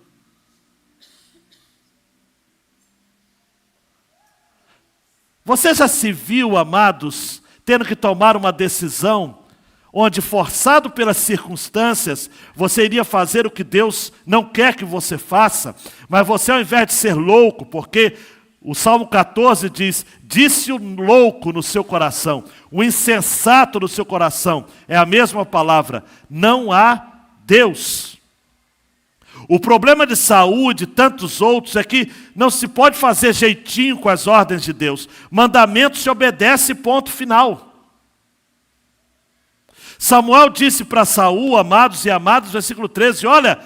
Você já se viu, amados, tendo que tomar uma decisão onde, forçado pelas circunstâncias, você iria fazer o que Deus não quer que você faça, mas você, ao invés de ser louco, porque o Salmo 14 diz: disse o louco no seu coração, o insensato no seu coração, é a mesma palavra, não há Deus. O problema de Saul e de tantos outros é que não se pode fazer jeitinho com as ordens de Deus. Mandamento se obedece, ponto final. Samuel disse para Saul, amados e amadas, versículo 13, olha,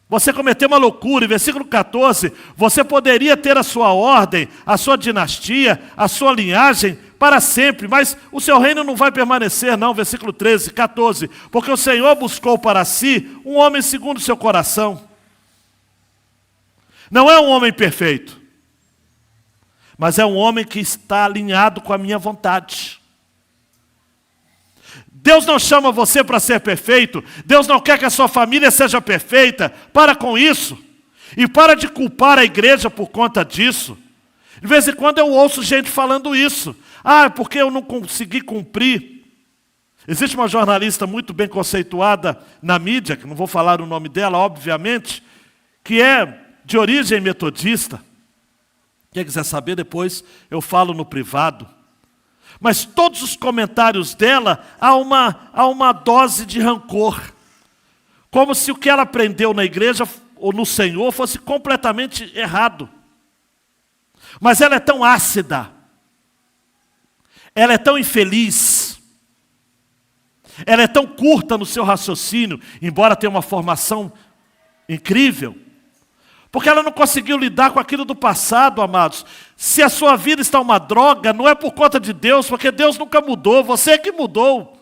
você cometeu uma loucura. E versículo 14, você poderia ter a sua ordem, a sua dinastia, a sua linhagem para sempre, mas o seu reino não vai permanecer não. Versículo 13, 14, porque o Senhor buscou para si um homem segundo o seu coração. Não é um homem perfeito, mas é um homem que está alinhado com a minha vontade. Deus não chama você para ser perfeito. Deus não quer que a sua família seja perfeita. Para com isso. E para de culpar a igreja por conta disso. De vez em quando eu ouço gente falando isso. Ah, porque eu não consegui cumprir. Existe uma jornalista muito bem conceituada na mídia, que não vou falar o nome dela, obviamente, que é de origem metodista. Quem quiser saber depois, eu falo no privado. Mas todos os comentários dela há uma dose de rancor. Como se o que ela aprendeu na igreja ou no Senhor fosse completamente errado. Mas ela é tão ácida. Ela é tão infeliz. Ela é tão curta no seu raciocínio, embora tenha uma formação incrível. Porque ela não conseguiu lidar com aquilo do passado, amados. Se a sua vida está uma droga, não é por conta de Deus, porque Deus nunca mudou, você é que mudou.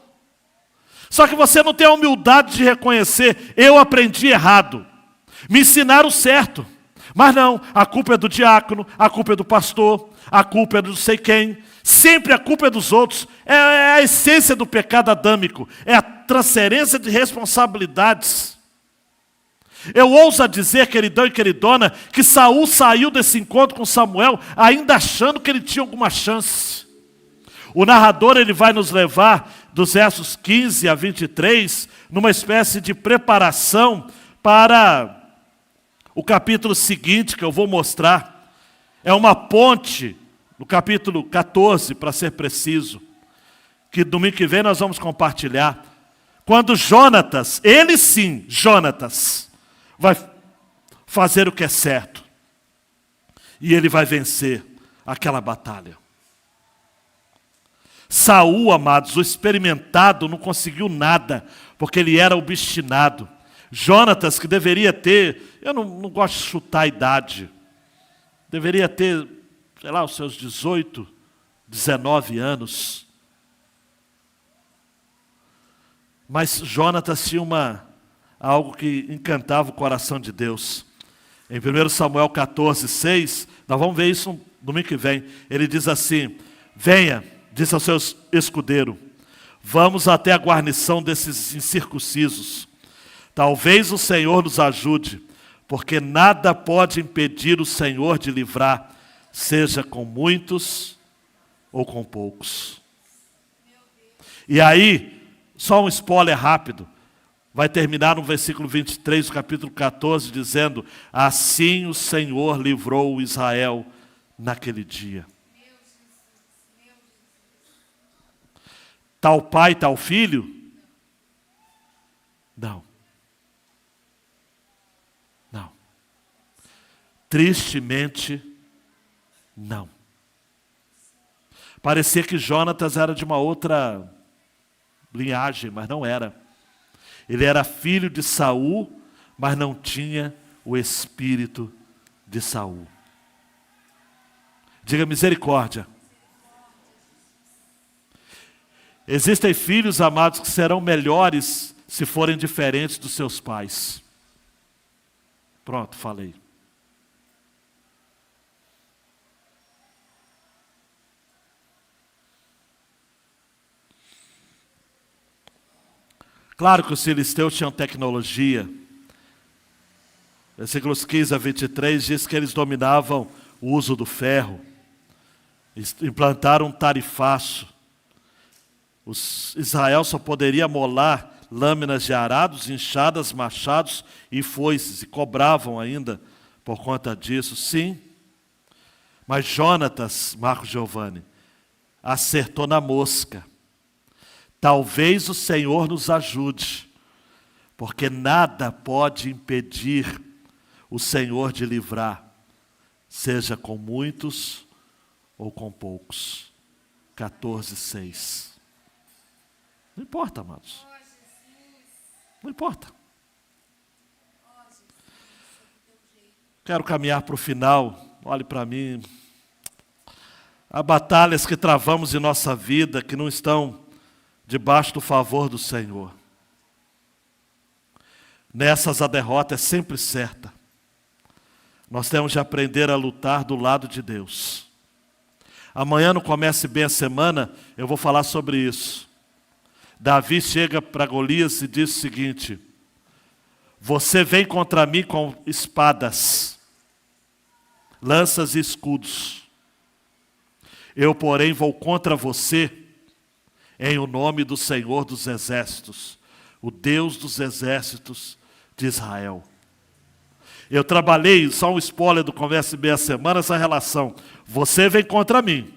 Só que você não tem a humildade de reconhecer, eu aprendi errado. Me ensinaram certo. Mas não, a culpa é do diácono, a culpa é do pastor, a culpa é do não sei quem. Sempre a culpa é dos outros. É a essência do pecado adâmico. É a transferência de responsabilidades. Eu ouso a dizer, queridão e queridona, que Saul saiu desse encontro com Samuel ainda achando que ele tinha alguma chance. O narrador ele vai nos levar dos versos 15 a 23 numa espécie de preparação para o capítulo seguinte que eu vou mostrar. É uma ponte, no capítulo 14, para ser preciso, que domingo que vem nós vamos compartilhar. Quando Jonatas, ele sim, Jonatas, vai fazer o que é certo. E ele vai vencer aquela batalha. Saul, amados, o experimentado, não conseguiu nada, porque ele era obstinado. Jonatas, que deveria ter, eu não gosto de chutar a idade, deveria ter, sei lá, os seus 18, 19 anos. Mas Jonatas tinha algo que encantava o coração de Deus. Em 1 Samuel 14, 6, nós vamos ver isso domingo que vem. Ele diz assim: venha, disse ao seu escudeiro, vamos até a guarnição desses incircuncisos. Talvez o Senhor nos ajude, porque nada pode impedir o Senhor de livrar, seja com muitos ou com poucos. E aí, só um spoiler rápido. Vai terminar no versículo 23 do capítulo 14, dizendo: assim o Senhor livrou Israel naquele dia. Tal pai, tal filho? Não. Não. Tristemente, não. Parecia que Jonatas era de uma outra linhagem, mas não era. Ele era filho de Saul, mas não tinha o espírito de Saul. Diga misericórdia. Existem filhos, amados, que serão melhores se forem diferentes dos seus pais. Pronto, falei. Claro que os filisteus tinham tecnologia. Versículos 15 a 23 diz que eles dominavam o uso do ferro. Implantaram um tarifaço. Israel só poderia molar lâminas de arados, enxadas, machados e foices. E cobravam ainda por conta disso, sim. Mas Jonatas, Marcos Giovanni, acertou na mosca. Talvez o Senhor nos ajude, porque nada pode impedir o Senhor de livrar, seja com muitos ou com poucos. 14:6. Não importa, amados. Não importa. Quero caminhar para o final. Olhe para mim. Há batalhas que travamos em nossa vida que não estão debaixo do favor do Senhor. Nessas a derrota é sempre certa. Nós temos de aprender a lutar do lado de Deus. Amanhã no Comece Bem a Semana, eu vou falar sobre isso. Davi chega para Golias e diz o seguinte: você vem contra mim com espadas, lanças e escudos. Eu, porém, vou contra você em o nome do Senhor dos Exércitos, o Deus dos Exércitos de Israel. Eu trabalhei, só um spoiler do Comece Bem a Semana, essa relação. Você vem contra mim,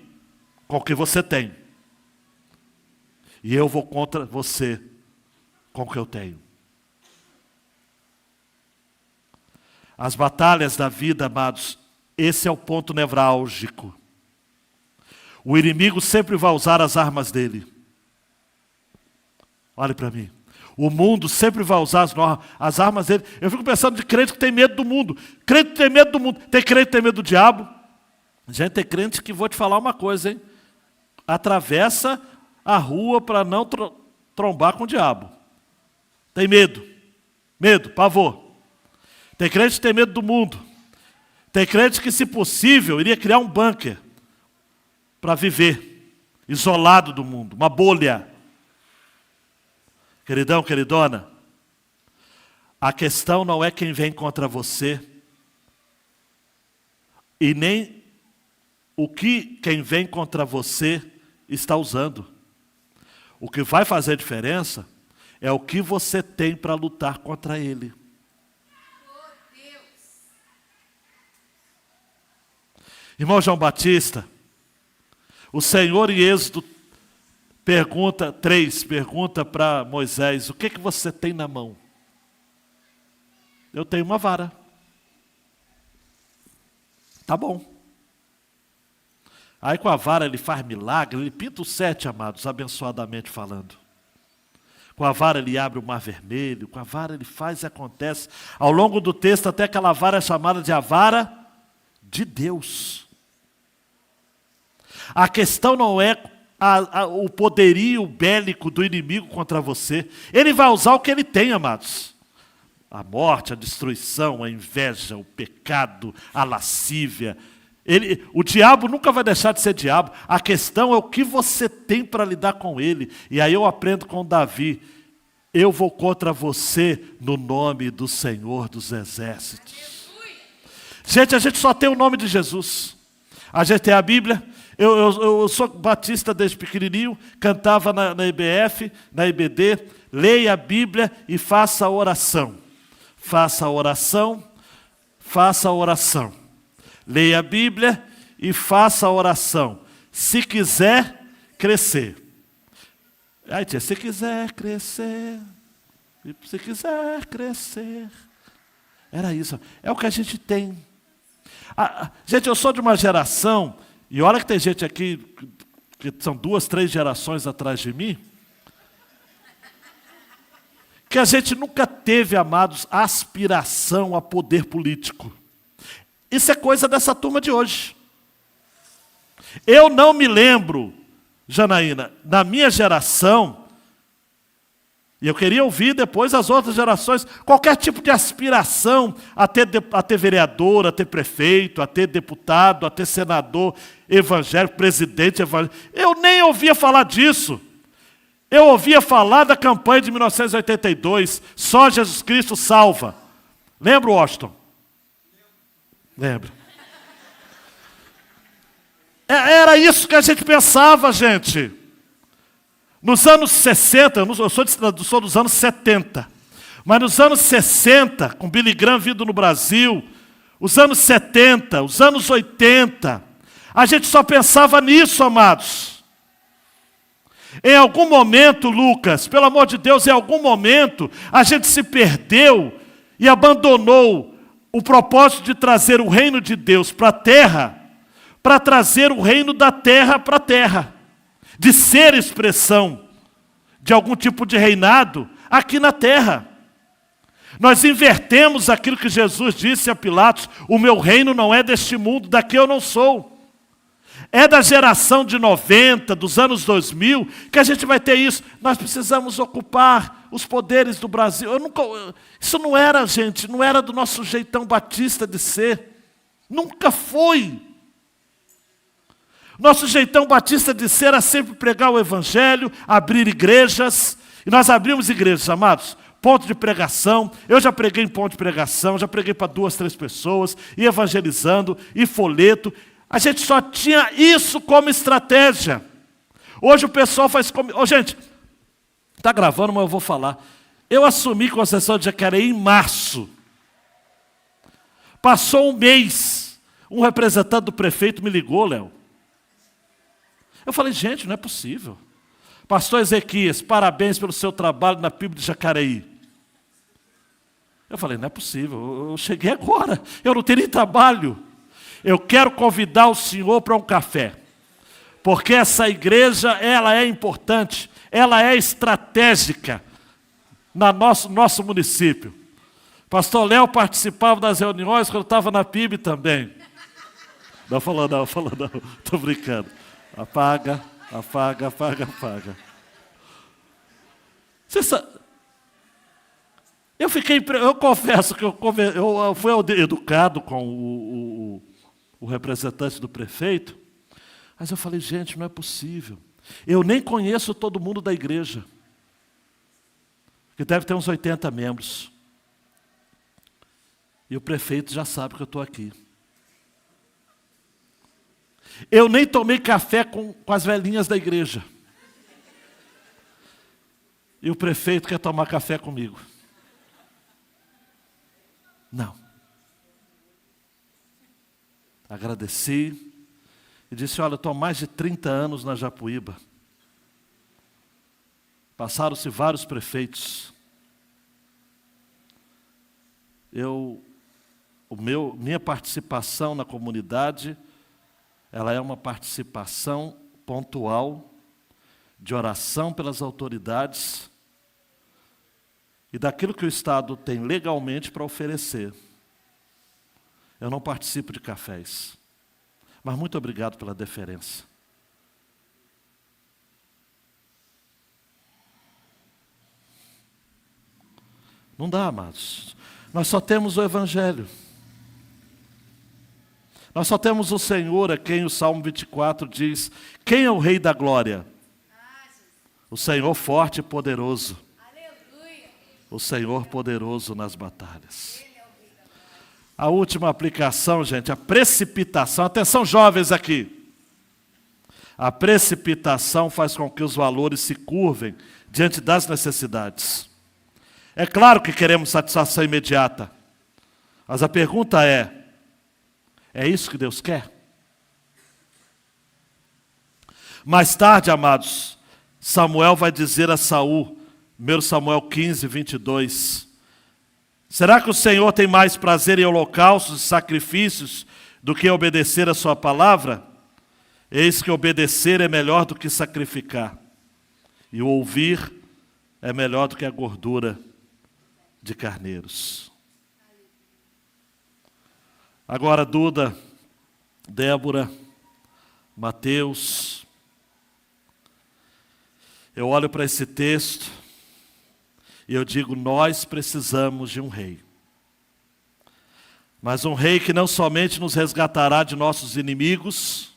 com o que você tem. E eu vou contra você, com o que eu tenho. As batalhas da vida, amados, esse é o ponto nevrálgico. O inimigo sempre vai usar as armas dele. Olhe para mim. O mundo sempre vai usar as armas dele. Eu fico pensando de crente que tem medo do mundo. Crente que tem medo do mundo. Tem crente que tem medo do diabo. Gente, tem crente que, vou te falar uma coisa, hein? Atravessa a rua para não trombar com o diabo. Tem medo. Medo, pavor. Tem crente que tem medo do mundo. Tem crente que, se possível, iria criar um bunker para viver isolado do mundo, uma bolha. Queridão, queridona, a questão não é quem vem contra você e nem o que quem vem contra você está usando. O que vai fazer diferença é o que você tem para lutar contra ele. Irmão João Batista, o Senhor em Êxodo pergunta para Moisés: o que você tem na mão? Eu tenho uma vara. Tá bom. Aí com a vara ele faz milagre, ele pinta os 7, amados, abençoadamente falando. Com a vara ele abre o mar vermelho, com a vara ele faz e acontece. Ao longo do texto, até aquela vara é chamada de a vara de Deus. A questão não é o poderio bélico do inimigo contra você. Ele vai usar o que ele tem, amados. A morte, a destruição, a inveja, o pecado, a lascívia. O diabo nunca vai deixar de ser diabo. A questão é o que você tem para lidar com ele. E aí eu aprendo com Davi: eu vou contra você no nome do Senhor dos Exércitos. Gente, a gente só tem o nome de Jesus. A gente tem a Bíblia. Eu sou batista desde pequenininho, cantava na IBF, na IBD. Leia a Bíblia e faça a oração. Faça a oração, faça a oração. Leia a Bíblia e faça a oração. Se quiser crescer. Aí tia, se quiser crescer, se quiser crescer. Era isso, é o que a gente tem. Gente, eu sou de uma geração, e olha que tem gente aqui, que são 2, 3 gerações atrás de mim, que a gente nunca teve, amados, aspiração a poder político. Isso é coisa dessa turma de hoje. Eu não me lembro, Janaína, na minha geração, e eu queria ouvir depois as outras gerações, qualquer tipo de aspiração a ter vereador, a ter prefeito, a ter deputado, a ter senador evangélico, presidente evangélico. Eu nem ouvia falar disso. Eu ouvia falar da campanha de 1982, Só Jesus Cristo Salva. Lembra, Washington? Lembra. Era isso que a gente pensava, gente. Nos anos 60, eu sou dos anos 70, mas nos anos 60, com Billy Graham vindo no Brasil, os anos 70, os anos 80, a gente só pensava nisso, amados. Em algum momento, Lucas, pelo amor de Deus, em algum momento, a gente se perdeu e abandonou o propósito de trazer o reino de Deus para a terra, para trazer o reino da terra para a terra, de ser expressão de algum tipo de reinado aqui na terra. Nós invertemos aquilo que Jesus disse a Pilatos: o meu reino não é deste mundo, daqui eu não sou. É da geração de 90, dos anos 2000, que a gente vai ter isso. Nós precisamos ocupar os poderes do Brasil. Isso não era, gente, não era do nosso jeitão batista de ser. Nunca foi. Nosso jeitão batista de ser era sempre pregar o evangelho, abrir igrejas. E nós abrimos igrejas, amados, ponto de pregação. Eu já preguei em ponto de pregação, já preguei para 2, 3 pessoas, e evangelizando, e folheto. A gente só tinha isso como estratégia. Hoje o pessoal faz como... gente, está gravando, mas eu vou falar. Eu assumi Conceição de Jacareí em março. Passou um mês, um representante do prefeito me ligou, Léo. Eu falei, gente, não é possível. Pastor Ezequias, parabéns pelo seu trabalho na PIB de Jacareí. Eu falei, não é possível, eu cheguei agora, eu não tenho nem trabalho. Eu quero convidar o senhor para um café, porque essa igreja, ela é importante, ela é estratégica no nosso município. Pastor Léo participava das reuniões quando eu estava na PIB também. Não falou não, estou brincando. Apaga. Eu confesso que eu fui educado com o representante do prefeito, mas eu falei, gente, não é possível. Eu nem conheço todo mundo da igreja, que deve ter uns 80 membros. E o prefeito já sabe que eu estou aqui. Eu nem tomei café com as velhinhas da igreja. E o prefeito quer tomar café comigo. Não. Agradeci e disse, olha, eu estou há mais de 30 anos na Japuíba. Passaram-se vários prefeitos. Minha participação na comunidade, ela é uma participação pontual, de oração pelas autoridades e daquilo que o Estado tem legalmente para oferecer. Eu não participo de cafés, mas muito obrigado pela deferência. Não dá, amados. Nós só temos o Evangelho. Nós só temos o Senhor, a quem o Salmo 24 diz, quem é o Rei da Glória? O Senhor forte e poderoso. O Senhor poderoso nas batalhas. A última aplicação, gente, a precipitação. Atenção, jovens aqui. A precipitação faz com que os valores se curvem diante das necessidades. É claro que queremos satisfação imediata. Mas a pergunta é isso que Deus quer? Mais tarde, amados, Samuel vai dizer a Saul, 1 Samuel 15, 22, será que o Senhor tem mais prazer em holocaustos e sacrifícios do que obedecer a sua palavra? Eis que obedecer é melhor do que sacrificar, e o ouvir é melhor do que a gordura de carneiros. Agora, Duda, Débora, Mateus, eu olho para esse texto e eu digo, nós precisamos de um rei. Mas um rei que não somente nos resgatará de nossos inimigos,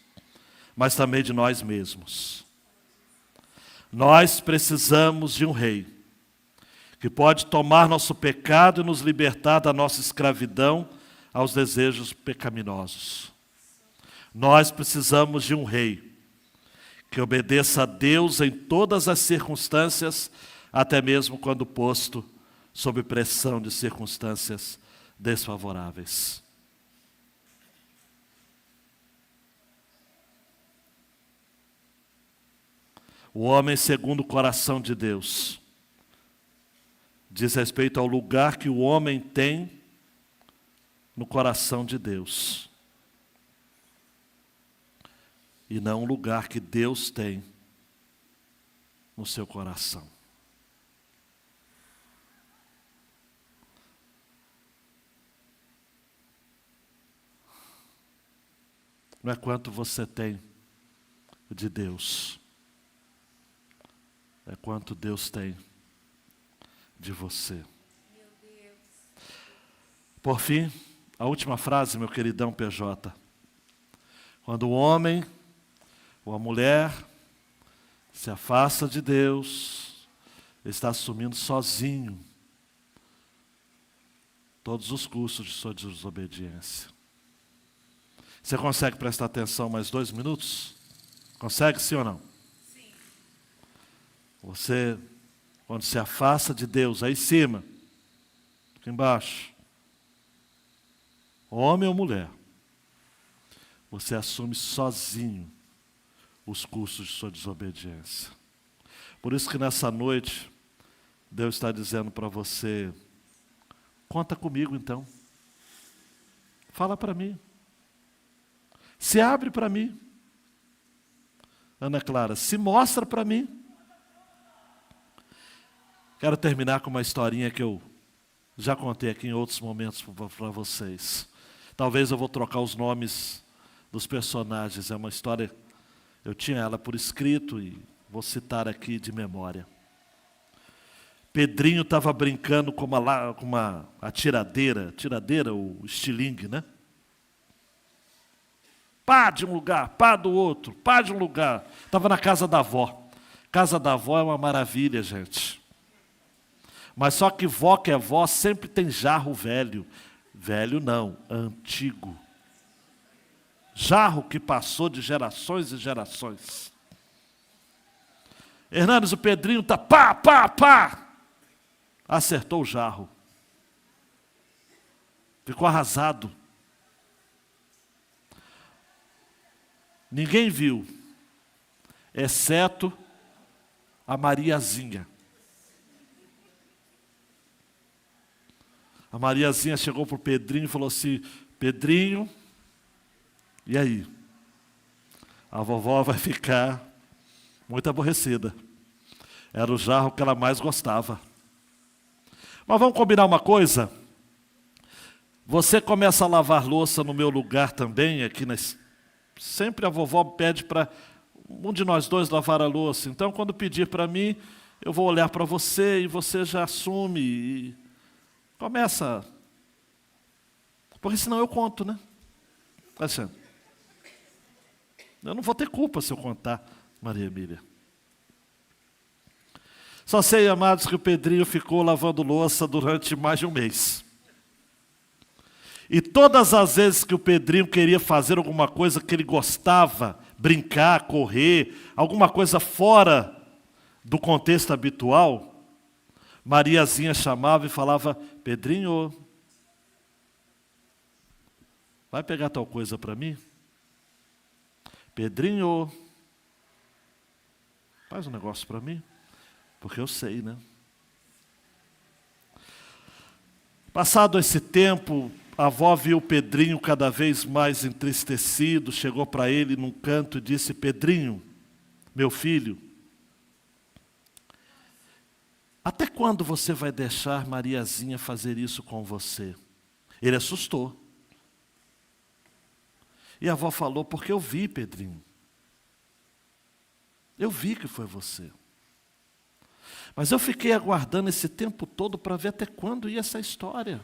mas também de nós mesmos. Nós precisamos de um rei que pode tomar nosso pecado e nos libertar da nossa escravidão aos desejos pecaminosos. Nós precisamos de um rei que obedeça a Deus em todas as circunstâncias, até mesmo quando posto sob pressão de circunstâncias desfavoráveis. O homem segundo o coração de Deus diz respeito ao lugar que o homem tem no coração de Deus, e não o lugar que Deus tem no seu coração. Não é quanto você tem de Deus, é quanto Deus tem de você. Por fim, a última frase, meu queridão PJ. Quando o homem ou a mulher se afasta de Deus, está assumindo sozinho todos os custos de sua desobediência. Você consegue prestar atenção mais 2 minutos? Consegue, sim ou não? Sim. Você, quando se afasta de Deus, aí em cima, aqui embaixo, homem ou mulher, você assume sozinho os custos de sua desobediência. Por isso que nessa noite, Deus está dizendo para você, conta comigo então. Fala para mim. Se abre para mim. Ana Clara, se mostra para mim. Quero terminar com uma historinha que eu já contei aqui em outros momentos para vocês. Talvez eu vou trocar os nomes dos personagens. É uma história, eu tinha ela por escrito e vou citar aqui de memória. Pedrinho estava brincando com uma atiradeira, o estilingue, né? Pá de um lugar, pá do outro, pá de um lugar. Estava na casa da avó. Casa da avó é uma maravilha, gente. Mas só que vó que é vó sempre tem jarro velho. Velho não, antigo. Jarro que passou de gerações e gerações. Hernandes, o Pedrinho está pá, pá, pá. Acertou o jarro. Ficou arrasado. Ninguém viu, exceto a Mariazinha. A Mariazinha chegou para o Pedrinho e falou assim, Pedrinho, e aí? A vovó vai ficar muito aborrecida. Era o jarro que ela mais gostava. Mas vamos combinar uma coisa? Você começa a lavar louça no meu lugar também, aqui sempre a vovó pede para um de nós dois lavar a louça. Então, quando pedir para mim, eu vou olhar para você e você já assume. E começa. Porque senão eu conto, né? Assim, eu não vou ter culpa se eu contar, Maria Emília. Só sei, amados, que o Pedrinho ficou lavando louça durante mais de 1 mês. E todas as vezes que o Pedrinho queria fazer alguma coisa que ele gostava, brincar, correr, alguma coisa fora do contexto habitual, Mariazinha chamava e falava, Pedrinho, vai pegar tal coisa para mim? Pedrinho, faz um negócio para mim? Porque eu sei, né? Passado esse tempo, a avó viu o Pedrinho cada vez mais entristecido, chegou para ele num canto e disse, Pedrinho, meu filho, até quando você vai deixar Mariazinha fazer isso com você? Ele assustou. E a avó falou, porque eu vi, Pedrinho. Eu vi que foi você. Mas eu fiquei aguardando esse tempo todo para ver até quando ia essa história.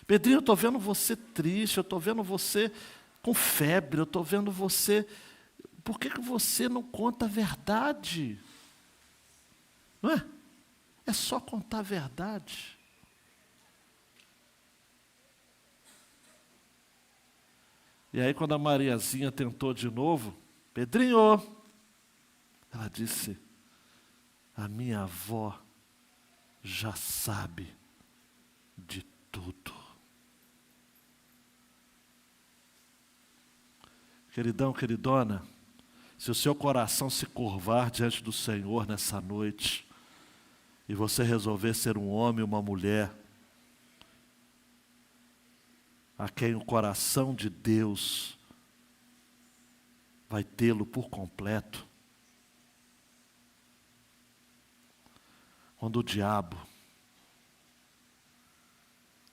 Pedrinho, eu estou vendo você triste, eu estou vendo você com febre, eu estou vendo você por que você não conta a verdade? Não é? É só contar a verdade. E aí quando a Mariazinha tentou de novo, Pedrinho, ela disse, a minha avó já sabe de tudo. Queridão, queridona, se o seu coração se curvar diante do Senhor nessa noite, e você resolver ser um homem ou uma mulher, a quem o coração de Deus vai tê-lo por completo, quando o diabo,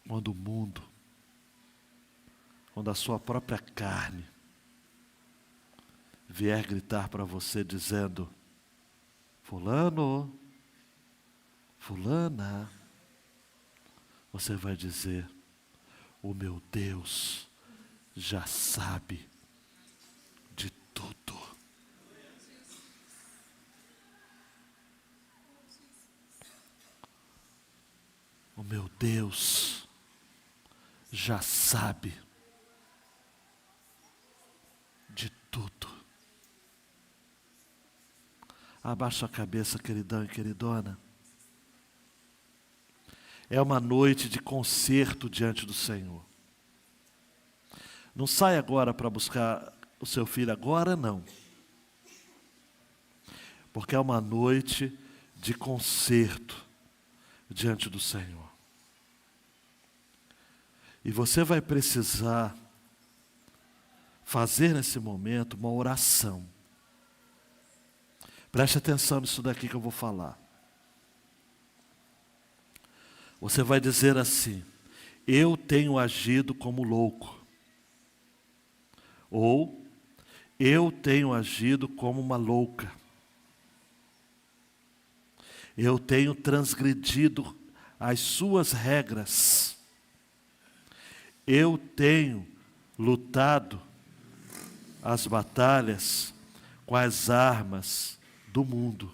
quando o mundo, quando a sua própria carne vier gritar para você dizendo, fulano, fulana, você vai dizer, o meu Deus já sabe de tudo. O meu Deus já sabe de tudo. Abaixa a cabeça, queridão e queridona. É uma noite de concerto diante do Senhor. Não sai agora para buscar o seu filho agora, não. Porque é uma noite de concerto diante do Senhor. E você vai precisar fazer nesse momento uma oração. Preste atenção nisso daqui que eu vou falar. Você vai dizer assim, eu tenho agido como louco. Ou, eu tenho agido como uma louca. Eu tenho transgredido as suas regras. Eu tenho lutado as batalhas com as armas do mundo.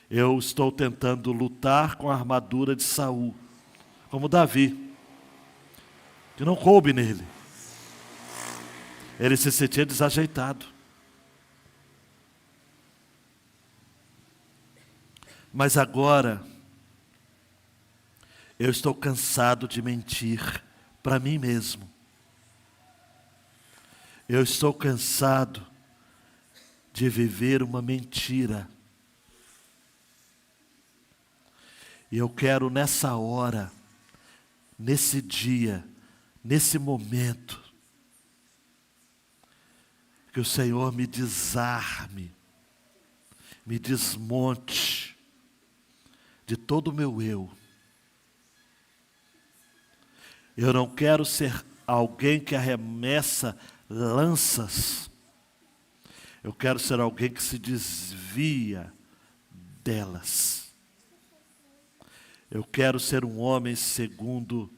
Eu estou tentando lutar com a armadura de Saul, como Davi, que não coube nele. Ele se sentia desajeitado. Mas agora, eu estou cansado de mentir para mim mesmo. Eu estou cansado de viver uma mentira. E eu quero nessa hora, nesse dia, nesse momento, que o Senhor me desarme, me desmonte de todo o meu eu. Eu não quero ser alguém que arremessa lanças. Eu quero ser alguém que se desvia delas. Eu quero ser um homem segundo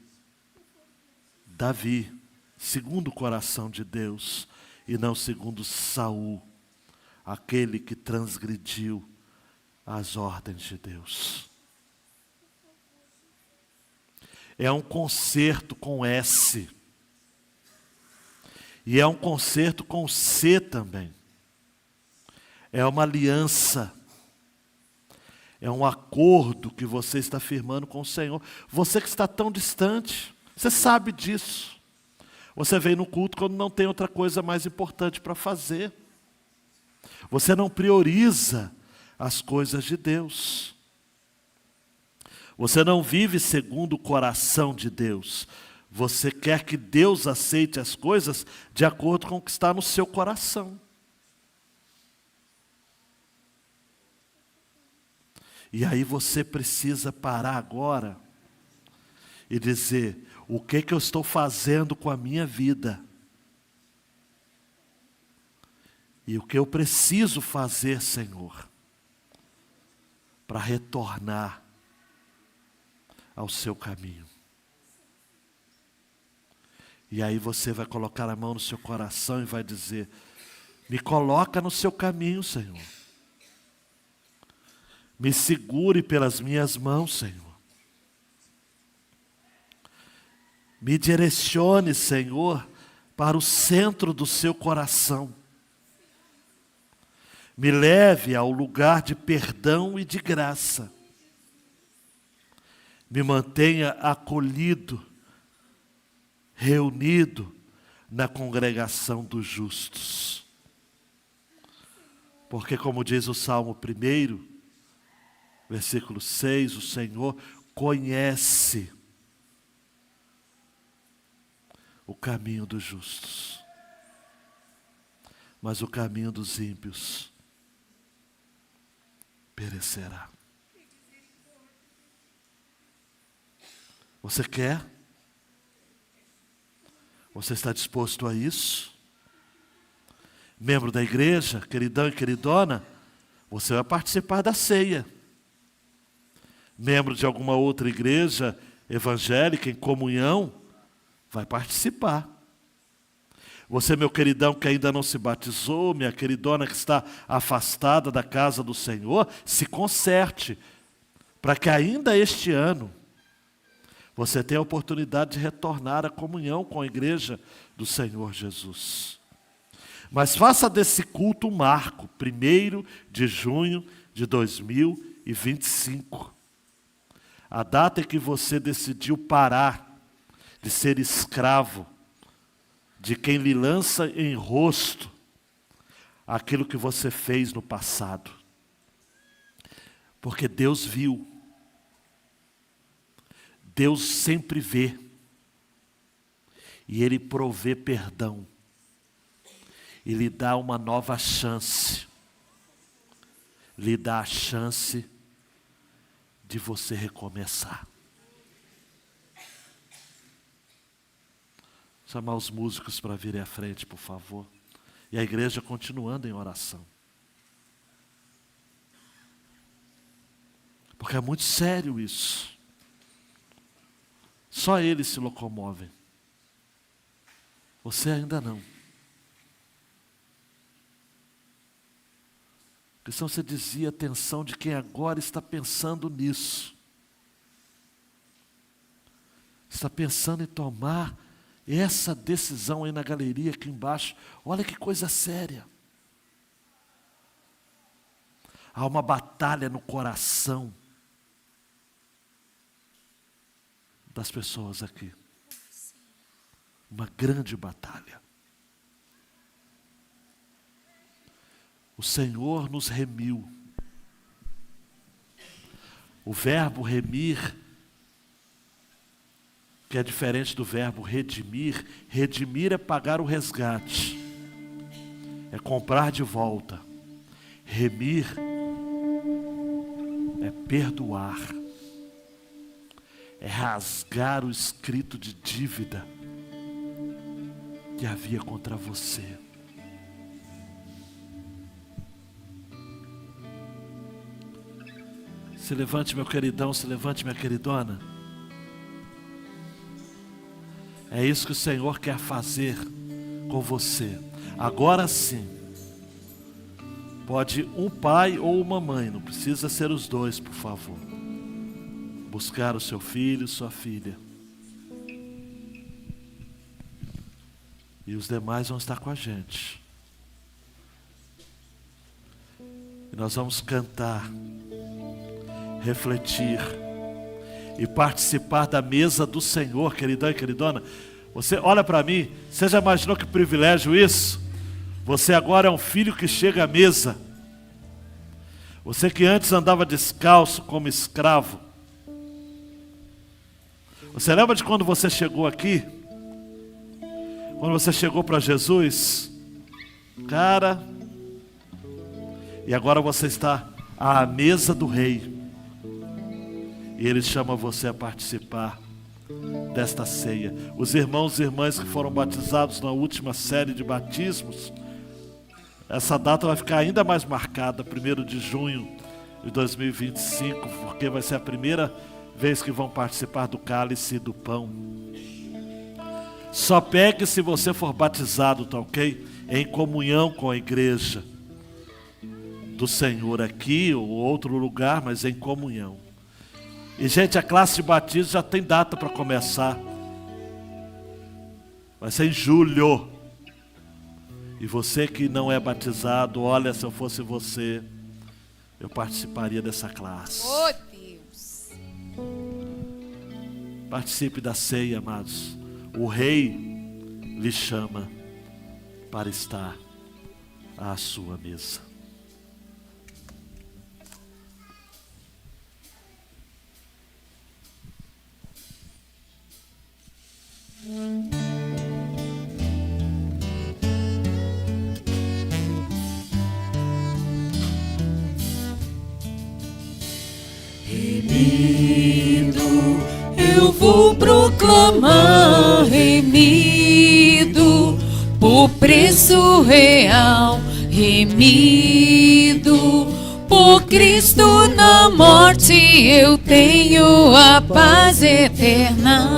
Davi, segundo o coração de Deus, e não segundo Saul, aquele que transgrediu as ordens de Deus. É um concerto com S. E é um concerto com C também. É uma aliança. É um acordo que você está firmando com o Senhor. Você que está tão distante, você sabe disso. Você vem no culto quando não tem outra coisa mais importante para fazer. Você não prioriza as coisas de Deus. Você não vive segundo o coração de Deus. Você quer que Deus aceite as coisas de acordo com o que está no seu coração. E aí você precisa parar agora e dizer, o que eu estou fazendo com a minha vida? E o que eu preciso fazer, Senhor, para retornar ao seu caminho. E aí você vai colocar a mão no seu coração e vai dizer, Me coloca no seu caminho, Senhor. Me segure pelas minhas mãos, Senhor. Me direcione, Senhor, para o centro do seu coração. Me leve ao lugar de perdão e de graça. Me mantenha acolhido, reunido na congregação dos justos. Porque, como diz o Salmo 1, versículo 6, o Senhor conhece o caminho dos justos, mas o caminho dos ímpios perecerá. Você quer? Você está disposto a isso? Membro da igreja, queridão e queridona, você vai participar da ceia. Membro de alguma outra igreja evangélica em comunhão, vai participar. Você, meu queridão, que ainda não se batizou, minha queridona que está afastada da casa do Senhor, se conserte, para que ainda este ano você tenha a oportunidade de retornar à comunhão com a igreja do Senhor Jesus. Mas faça desse culto um marco, 1º de junho de 2025. A data em que você decidiu parar de ser escravo de quem lhe lança em rosto aquilo que você fez no passado. Porque Deus viu. Deus sempre vê. E Ele provê perdão. E lhe dá uma nova chance. Lhe dá a chance de você recomeçar. Chamar os músicos para virem à frente, por favor. E a igreja continuando em oração. Porque é muito sério isso. Só eles se locomovem. Você ainda não. Porque senão você desvia a atenção de quem agora está pensando nisso. Está pensando em tomar essa decisão aí na galeria aqui embaixo. Olha que coisa séria. Há uma batalha no coração das pessoas aqui. Uma grande batalha. O Senhor nos remiu. O verbo remir, que é diferente do verbo redimir. Redimir é pagar o resgate. É comprar de volta. Remir é perdoar. É rasgar o escrito de dívida que havia contra você. Se levante, meu queridão, se levante, minha queridona. É isso que o Senhor quer fazer com você. Agora sim. Pode um pai ou uma mãe, não precisa ser os dois, por favor. Buscar o seu filho, sua filha. E os demais vão estar com a gente. E nós vamos cantar, refletir e participar da mesa do Senhor, queridão e queridona. Você olha para mim, você já imaginou que privilégio isso? Você agora é um filho que chega à mesa. Você que antes andava descalço como escravo. Você lembra de quando você chegou aqui? Quando você chegou para Jesus? Cara, e agora você está à mesa do Rei. E Ele chama você a participar desta ceia. Os irmãos e irmãs que foram batizados na última série de batismos, essa data vai ficar ainda mais marcada, 1º de junho de 2025, porque vai ser a primeira vez que vão participar do cálice e do pão. Só pegue se você for batizado, tá ok? em comunhão com a igreja do Senhor aqui ou outro lugar, mas em comunhão. E, gente, a classe de batismo já tem data para começar. Vai ser em julho. E você que não é batizado, olha, se eu fosse você, eu participaria dessa classe. Oh, Deus. Participe da ceia, amados. O Rei lhe chama para estar à sua mesa. Remido, eu vou proclamar, remido, por preço real, remido, por Cristo na morte eu tenho a paz eterna.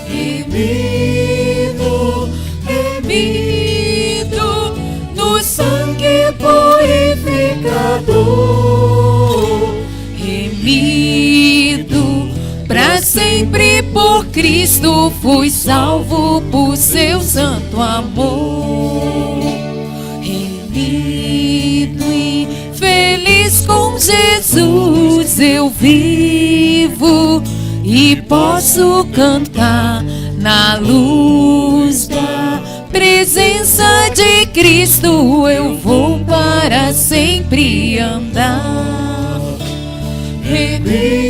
Remido, remido, no sangue purificador, remido, pra sempre por Cristo fui salvo por seu santo amor. Remido e feliz com Jesus eu vivo e posso cantar na luz da presença de Cristo. Eu vou para sempre andar. Remido,